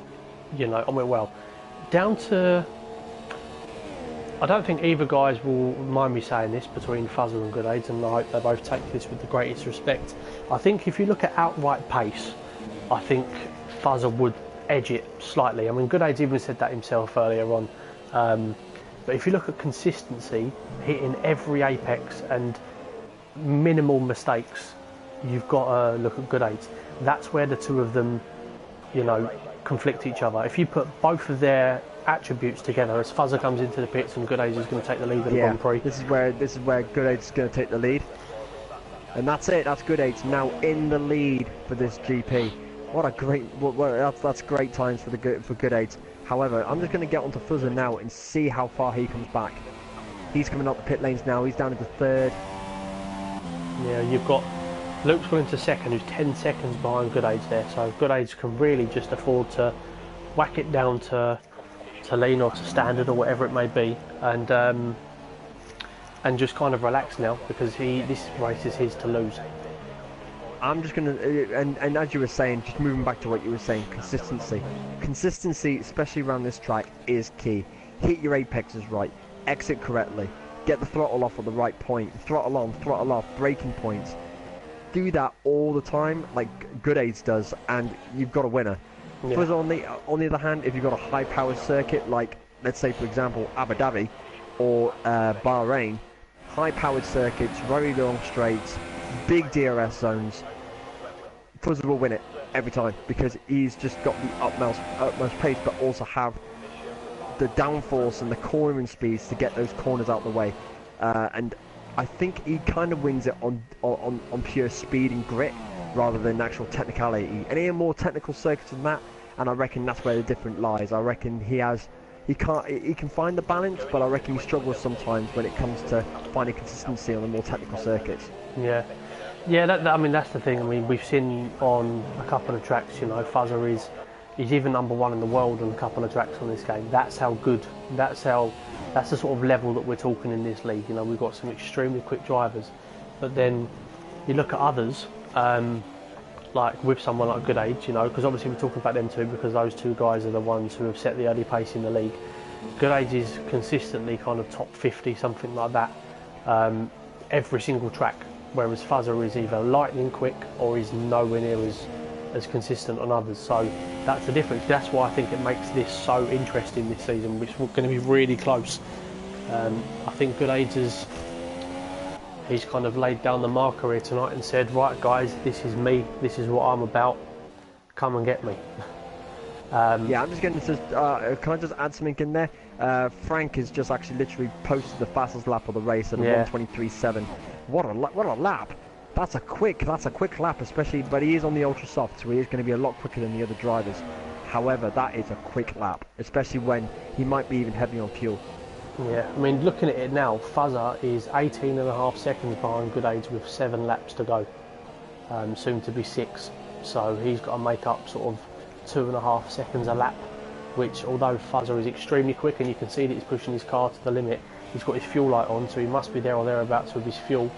you know, I mean, well, down to, I don't think either guys will mind me saying this, between Fuzzer and Good Aids, and I hope they both take this with the greatest respect. I think if you look at outright pace, I think Fuzzer would edge it slightly. I mean, Good Aids even said that himself earlier on. But if you look at consistency, hitting every apex and minimal mistakes, you've got to look at Good Aids. That's where the two of them, you know, conflict each other. If you put both of their attributes together, as Fuzzer comes into the pits and Good Aids is going to take the lead of the Grand Prix. This is where Good Aids is going to take the lead, and that's it. That's Good Aids now in the lead for this GP. What a great! That's great times for Good Aids. However, I'm just going to get onto Fuzzer now and see how far he comes back. He's coming up the pit lanes now. He's down into third. Yeah, you've got Luke's gone into second, who's 10 seconds behind Good Aids there. So Good Aids can really just afford to whack it down to lean or to standard or whatever it may be. And and just kind of relax now, because this race is his to lose. I'm just gonna, and as you were saying, just moving back to what you were saying, consistency. Consistency, especially around this track, is key. Hit your apexes right, exit correctly, get the throttle off at the right point, throttle on, throttle off, braking points. Do that all the time, like Good Aids does, and you've got a winner. Yeah. Fuzz on the other hand, if you've got a high-powered circuit, like let's say for example Abu Dhabi or Bahrain, high-powered circuits, very long straights, big DRS zones, Fuzz will win it every time because he's just got the utmost pace, but also have the downforce and the cornering speeds to get those corners out of the way. And I think he kind of wins it on pure speed and grit rather than actual technicality. Any more technical circuits than that, and I reckon that's where the difference lies. I reckon he can find the balance, but I reckon he struggles sometimes when it comes to finding consistency on the more technical circuits. Yeah, I mean that's the thing. I mean we've seen on a couple of tracks, you know, Fuzzer he's even #1 in the world on a couple of tracks on this game. That's how good. That's the sort of level that we're talking in this league. You know, we've got some extremely quick drivers, but then you look at others, like with someone like Good Age, you know, because obviously we're talking about them too, because those two guys are the ones who have set the early pace in the league. Good Age is consistently kind of top 50, something like that, every single track, whereas Fuzzer is either lightning quick or is nowhere near as consistent on others. So that's the difference. That's why I think it makes this so interesting this season. It's going to be really close. I think Good Age he's kind of laid down the marker here tonight and said, right guys, this is me, this is what I'm about, come and get me. Yeah, I'm just going to can I just add something in there? Frank has just actually literally posted the fastest lap of the race at 1:23.7. What a lap! That's a quick lap, especially, but he is on the ultra soft, so he is going to be a lot quicker than the other drivers. However, that is a quick lap, especially when he might be even heavy on fuel. Yeah, I mean, looking at it now, Fuzzer is 18.5 seconds behind Good Age with 7 laps to go, soon to be 6. So he's got to make up sort of 2.5 seconds a lap, which, although Fuzzer is extremely quick and you can see that he's pushing his car to the limit, he's got his fuel light on, so he must be there or thereabouts with his fuel.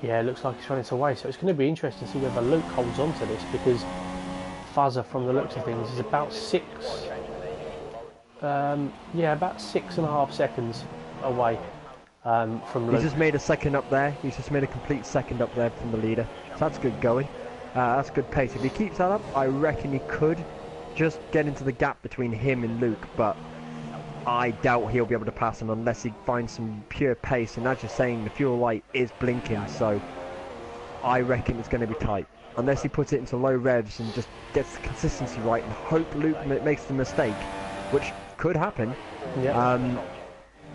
Yeah, it looks like he's running away, so it's going to be interesting to see whether Luke holds on to this, because Fuzzer, from the looks of things, is about 6.5 seconds away from Luke. He's just made a second up there. He's just made a complete second up there from the leader. So that's good going. That's good pace. If he keeps that up, I reckon he could just get into the gap between him and Luke, but I doubt he'll be able to pass him unless he finds some pure pace. And as you're saying, the fuel light is blinking, so I reckon it's going to be tight. Unless he puts it into low revs and just gets the consistency right and hope Luke makes the mistake, which could happen. Yeah.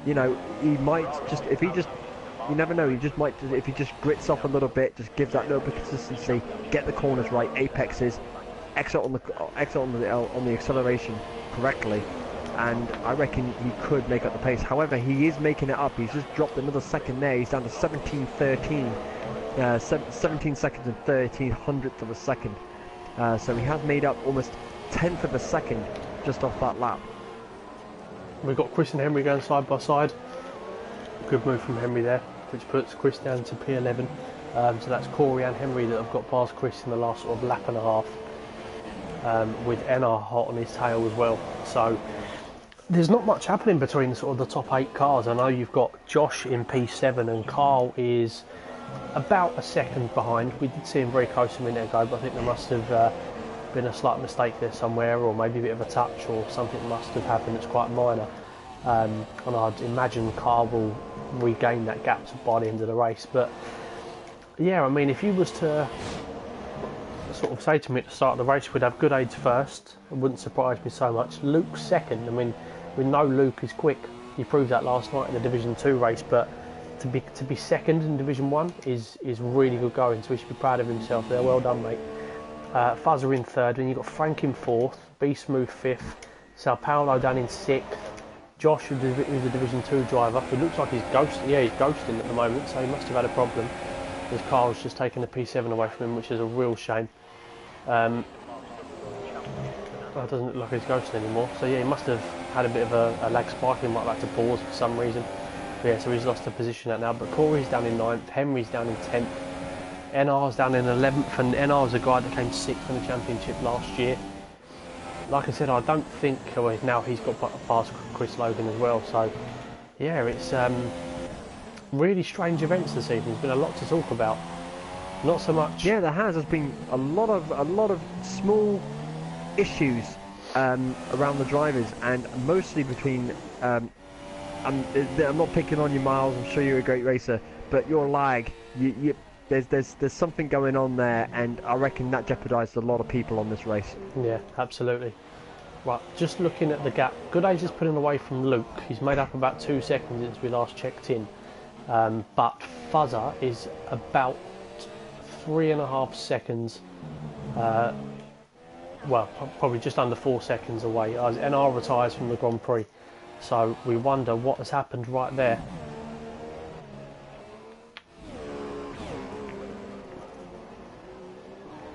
You know, he might just, you never know, he just might, if he just grits off a little bit, just gives that little bit of consistency, get the corners right, apexes, exit on the acceleration correctly, and I reckon he could make up the pace. However, he is making it up. He's just dropped another second there. He's down to 17:13, 17 seconds and 13 hundredths of a second. So he has made up almost 10th of a second just off that lap. We've got Chris and Henry going side by side. Good move from Henry there, which puts Chris down to P11. So that's Corey and Henry that have got past Chris in the last sort of lap and a half, with Enna hot on his tail as well. So there's not much happening between sort of the top 8 cars. I know you've got Josh in P7 and Carl is about a second behind. We did see him very close a minute ago, but I think there must have been a slight mistake there somewhere, or maybe a bit of a touch, or something must have happened that's quite minor. And I'd imagine Carl will regain that gap by the end of the race. But yeah, I mean, if you was to sort of say to me at the start of the race we'd have Good Aids first, it wouldn't surprise me so much. Luke second. I mean, we know Luke is quick. He proved that last night in the Division 2 race, but to be second in Division 1 is really good going, so he should be proud of himself there. Well done, mate. Fuzzer in third, and you've got Frank in fourth, B Smooth fifth, Sao Paulo down in sixth, Josh, who's a Division 2 driver, who looks like he's ghosting. Yeah, he's ghosting at the moment, so he must have had a problem, as Carl's just taken the P7 away from him, which is a real shame. Well, it doesn't look like he's ghosting anymore, so yeah, he must have had a bit of a lag spike. He might like to pause for some reason. Yeah, so he's lost a position at now, but Corey's down in 9th, Henry's down in 10th, NR's down in 11th, and NR's a guy that came 6th in the championship last year. Like I said, I don't think, well, now he's got past Chris Logan as well, so yeah, it's really strange events this evening. There's been a lot to talk about. Not so much. Yeah, there has. There's been a lot of small issues around the drivers, and mostly between. I'm not picking on you, Miles. I'm sure you're a great racer, but your lag, there's something going on there, and I reckon that jeopardised a lot of people on this race. Yeah, absolutely. Right, just looking at the gap, Goodage is pulling away from Luke. He's made up about 2 seconds since we last checked in, but Fuzzer is about 3.5 seconds. Well, probably just under 4 seconds away as NR retires from the Grand Prix. So we wonder what has happened right there.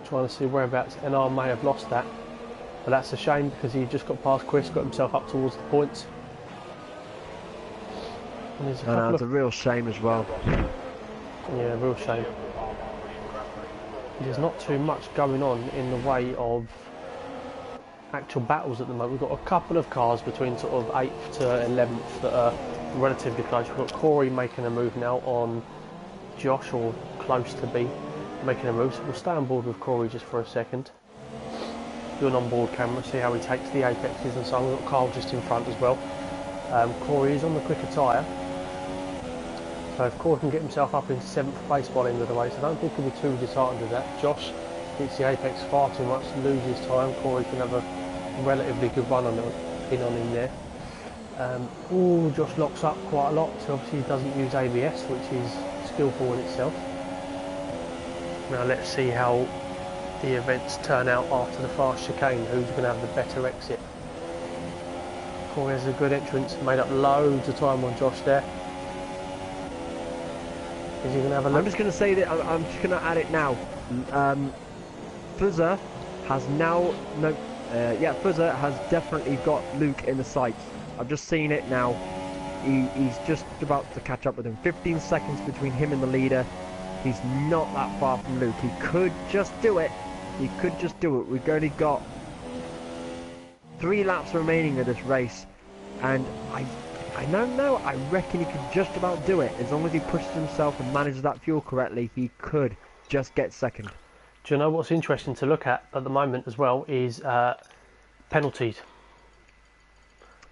Trying to see whereabouts NR may have lost that, but that's a shame because he just got past Chris, got himself up towards the points. And there's It's a real shame as well. Yeah, real shame. There's not too much going on in the way of actual battles at the moment. We've got a couple of cars between sort of 8th to 11th that are relatively close. We've got Corey making a move now on Josh, or close to be making a move. So we'll stay on board with Corey just for a second. Do an on-board camera, see how he takes the apexes and so on. We've got Carl just in front as well. Corey is on the quicker tyre. So if Corey can get himself up in 7th place by the end of the race, I don't think he'll be too disheartened with that. Josh hits the apex far too much, loses time. Corey can have a relatively good run on him there. Josh locks up quite a lot, so obviously he doesn't use ABS, which is skillful in itself. Now let's see how the events turn out after the fast chicane. Who's going to have the better exit? Corey has a good entrance, made up loads of time on Josh there. Is he going to have a look? I'm just going to say that I'm just going to add it now. Fuzzer has now Fuzzer has definitely got Luke in the sights. I've just seen it now. He's just about to catch up with him. 15 seconds between him and the leader. He's not that far from Luke. He could just do it. He could just do it. We've only got 3 laps remaining of this race, and I don't know. I reckon he could just about do it as long as he pushes himself and manages that fuel correctly. He could just get second. Do you know what's interesting to look at the moment as well is penalties.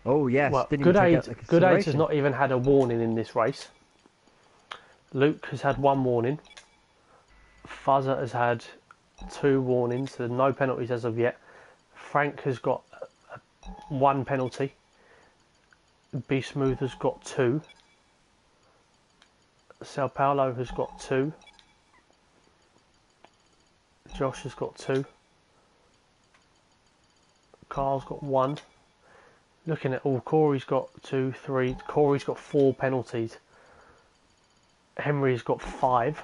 Oh yes, well, Goodage has not even had a warning in this race. Luke has had 1 warning. Fuzzer has had 2 warnings, so no penalties as of yet. Frank has got 1 penalty. Be Smooth has got 2. Sao Paulo has got 2. Josh has got 2. Carl's got 1. Looking at all, Corey's got 2, 3. Corey's got 4 penalties. Henry's got 5.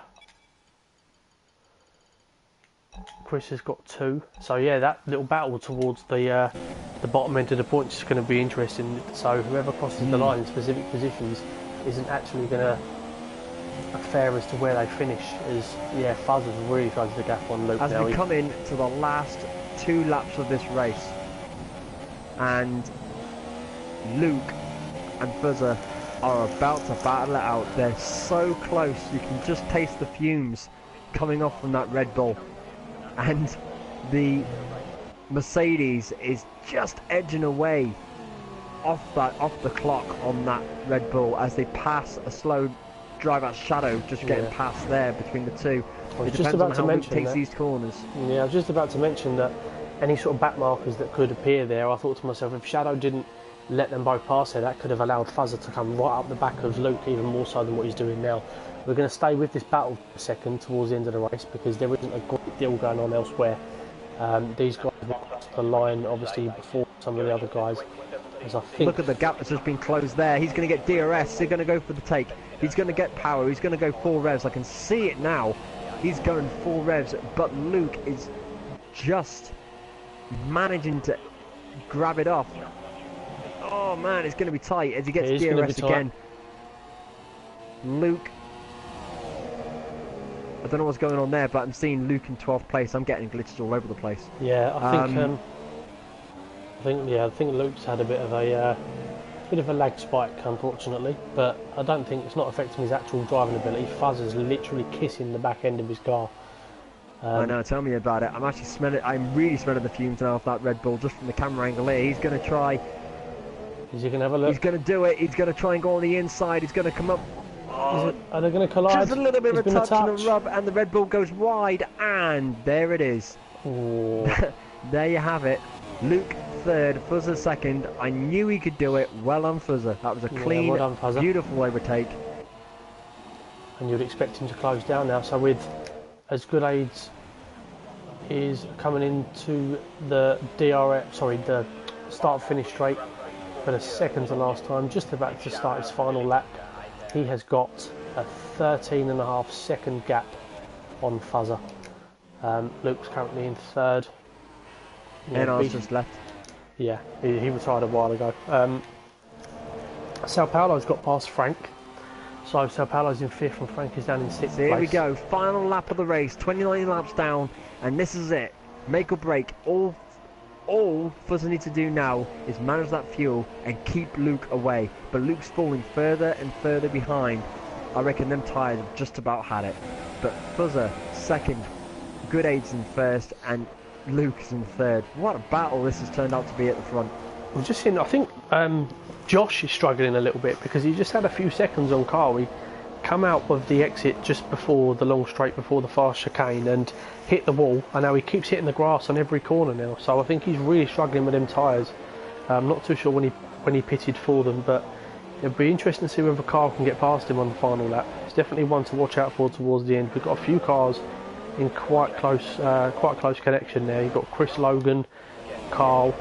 Chris has got 2. So yeah, that little battle towards the bottom end of the points is going to be interesting. So whoever crosses the line in specific positions isn't actually going to fair as to where they finish. As yeah, Fuzz has really closed the gap on Luke. As now we come in to the last 2 laps of this race, and Luke and Fuzzer are about to battle it out. They're so close, you can just taste the fumes coming off from that Red Bull, and the Mercedes is just edging away off the clock on that Red Bull as they pass a slow drive out shadow, just getting past there between the two. It depends on how Luke takes these corners. Yeah, I was just about to mention that any sort of back markers that could appear there, I thought to myself, if Shadow didn't let them both pass there, that could have allowed Fuzzer to come right up the back of Luke, even more so than what he's doing now. We're going to stay with this battle for a second towards the end of the race because there isn't a great deal going on elsewhere. These guys will cross the line obviously before some of the other guys. As I think, look at the gap that's just been closed there. He's going to get DRS. They're going to go for the take. He's going to get power. He's going to go 4 revs. I can see it now. He's going 4 revs, but Luke is just managing to grab it off. Oh man, it's going to be tight as he gets DRS again. Luke. I don't know what's going on there, but I'm seeing Luke in 12th place. I'm getting glitches all over the place. Yeah, I think Luke's had a bit of a lag spike, unfortunately, but I don't think it's not affecting his actual driving ability. Fuzzer's literally kissing the back end of his car. I know, tell me about it. I'm really smelling the fumes now of that Red Bull just from the camera angle here. He's going to try. Is he going to have a look? He's going to do it. He's going to try and go on the inside. He's going to come up. Are they going to collide? Just a little bit of a touch and a rub, and the Red Bull goes wide, and there it is. There you have it. Luke third, Fuzzer second. I knew he could do it. Well on Fuzzer. That was a clean, well done, beautiful overtake. And you'd expect him to close down now. So with as good aids is coming into the the start-finish straight for the second to last time, just about to start his final lap. He has got a 13.5 second gap on Fuzzer. Luke's currently in third. And I was just left. Yeah, he retired a while ago. Sao Paulo's got past Frank. So Sao Paulo's in fifth and Frank is down in sixth place. Here we go, final lap of the race, 29 laps down, and this is it. Make or break. All Fuzzer needs to do now is manage that fuel and keep Luke away. But Luke's falling further and further behind. I reckon them tyres have just about had it. But Fuzzer second, Good Aids in first, and Luke is in third. What a battle this has turned out to be at the front. We've just seen, I think Josh is struggling a little bit because he just had a few seconds on Carl. He come out of the exit just before the long straight, before the fast chicane, and hit the wall, and now he keeps hitting the grass on every corner now. So I think he's really struggling with them tyres. I'm not too sure when he pitted for them, but it'll be interesting to see whether Carl can get past him on the final lap. It's definitely one to watch out for towards the end. We've got a few cars in quite close connection there. You've got Chris Logan, Carl,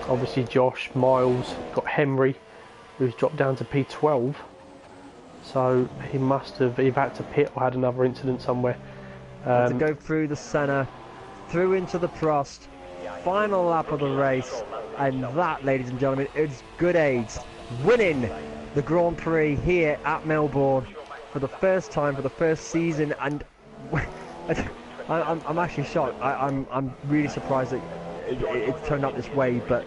obviously Josh, Miles, got Henry, who's dropped down to P12. So he must have either had to pit or had another incident somewhere. To go through the centre, through into the Prost, final lap of the race, and that, ladies and gentlemen, is Good Aids winning the Grand Prix here at Melbourne for the first time, for the first season, and I'm actually shocked. I'm really surprised that it turned out this way, but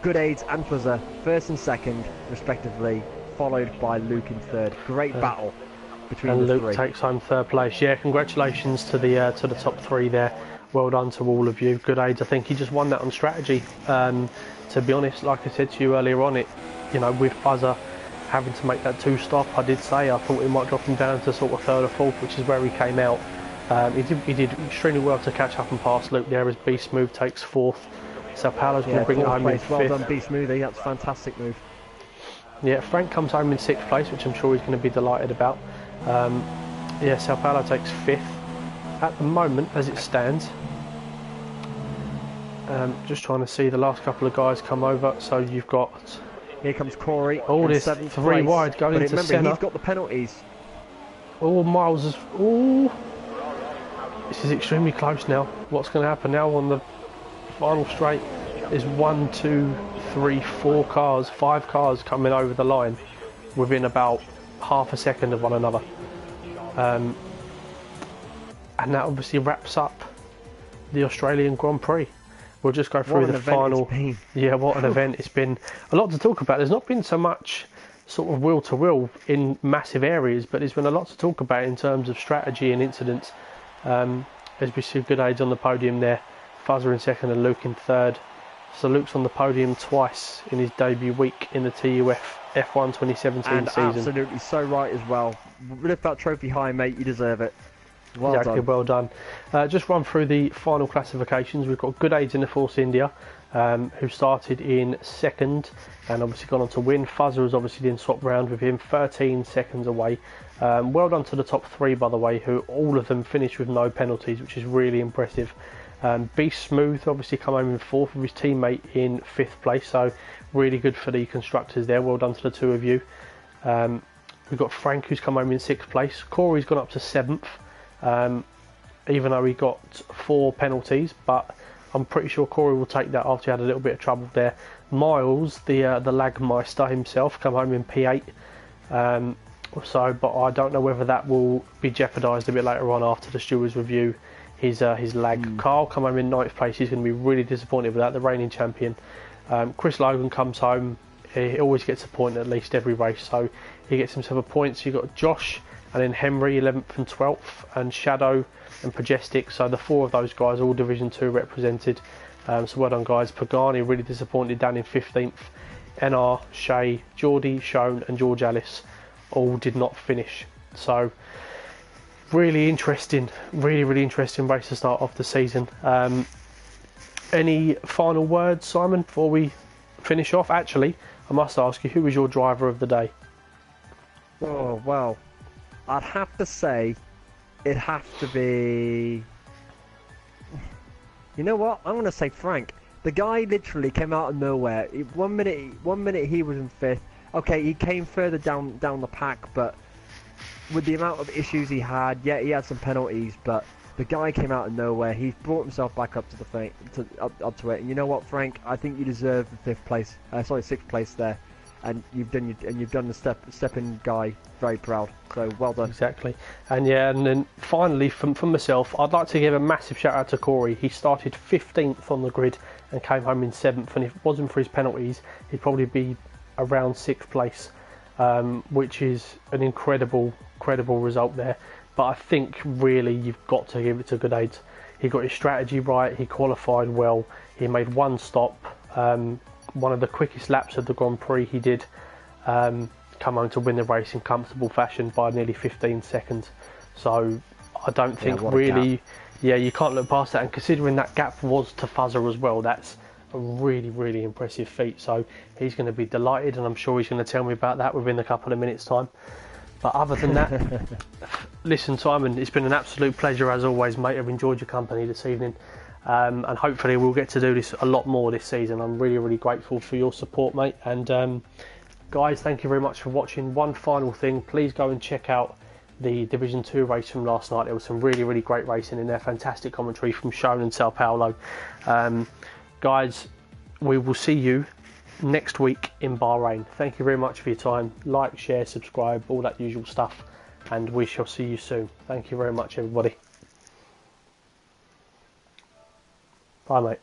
Good Aids and Fuzzer first and second respectively, followed by Luke in third. Great battle between and the Luke three. takes home third place. Yeah, congratulations to the top three there. Well done to all of you. Good Aids. I think he just won that on strategy. To be honest, like I said to you earlier on, with Fuzzer having to make that two-stop, I did say I thought he might drop him down to sort of third or fourth, which is where he came out. He did extremely well to catch up and pass Luke there as B Smooth takes fourth. Sao Paulo's going to bring it home in fifth. Well done, B Smoothie. That's a fantastic move. Yeah, Frank comes home in sixth place, which I'm sure he's going to be delighted about. Sao Paulo takes fifth at the moment as it stands. Just trying to see the last couple of guys come over. So you've got... Here comes Corey. Oh, there's three wide going into centre. centre. He's got the penalties. Oh, Miles is... Oh, this is extremely close now. What's going to happen now on the final straight is 1, 2, 3, 4 cars, 5 cars coming over the line within about half a second of one another. And that obviously wraps up the Australian Grand Prix. We'll just go through the final. Yeah, what an event. It's been a lot to talk about. There's not been so much sort of wheel to wheel in massive areas, but there's been a lot to talk about in terms of strategy and incidents. As we see Good Aids on the podium there, Fuzzer in second and Luke in third. So Luke's on the podium twice in his debut week in the TUF F1 2017 and season. Absolutely so right as well. Lift that trophy high, mate. You deserve it. Well done. Well done. Just run through the final classifications. We've got Good Aids in the Force India, who started in second and obviously gone on to win. Fuzzer has obviously been swapped round with him, 13 seconds away. Well done to the top three, by the way, who all of them finished with no penalties, which is really impressive. Beast Smooth obviously come home in fourth with his teammate in fifth place, so really good for the constructors there. Well done to the two of you. We've got Frank, who's come home in sixth place. Corey's gone up to seventh, even though he got 4 penalties, but I'm pretty sure Corey will take that after he had a little bit of trouble there. Miles, the Lagmeister himself, come home in P8. So, but I don't know whether that will be jeopardised a bit later on after the stewards review his lag. Carl come home in 9th place. He's going to be really disappointed with that, the reigning champion. Chris Logan comes home. He always gets a point at least every race, so he gets himself a point. So you've got Josh and then Henry 11th and 12th, and Shadow and Majestic. So the 4 of those guys all Division 2 represented. So well done, guys. Pagani really disappointed down in 15th. NR, Shay, Geordie, Shone and George Alice all did not finish. So really interesting, really interesting race to start off the season. Any final words, Simon, before we finish off? Actually, I must ask you, who was your driver of the day? Oh, well, I'd have to say it'd have to be... You know what? I'm going to say Frank. The guy literally came out of nowhere. One minute he was in 5th. Okay, he came further down the pack, but with the amount of issues he had, yeah, he had some penalties, but the guy came out of nowhere. He's brought himself back up to the up to it. And you know what, Frank? I think you deserve the 5th place. Sorry, 6th place there. And you've done the stepping guy very proud. So well done. Exactly. And yeah, and then finally from myself, I'd like to give a massive shout out to Corey. He started 15th on the grid and came home in 7th. And if it wasn't for his penalties, he'd probably be around 6th place, which is an incredible result there. But I think really you've got to give it to Good. He got his strategy right. He qualified well. He made one stop. One of the quickest laps of the Grand Prix he did, come home to win the race in comfortable fashion by nearly 15 seconds. So I don't think really, you can't look past that. And considering that gap was to Fuzzer as well, that's a really impressive feat. So he's going to be delighted, and I'm sure he's going to tell me about that within a couple of minutes' time. But other than that, listen, Simon, it's been an absolute pleasure as always, mate. I've enjoyed your company this evening. And hopefully we'll get to do this a lot more this season. I'm really grateful for your support, mate. And guys, thank you very much for watching. One final thing, please go and check out the Division 2 race from last night. There was some really great racing in there. Fantastic commentary from Shone and Sao Paulo. Guys, we will see you next week in Bahrain. Thank you very much for your time. Like, share, subscribe, all that usual stuff. And we shall see you soon. Thank you very much, everybody. Bye, mate.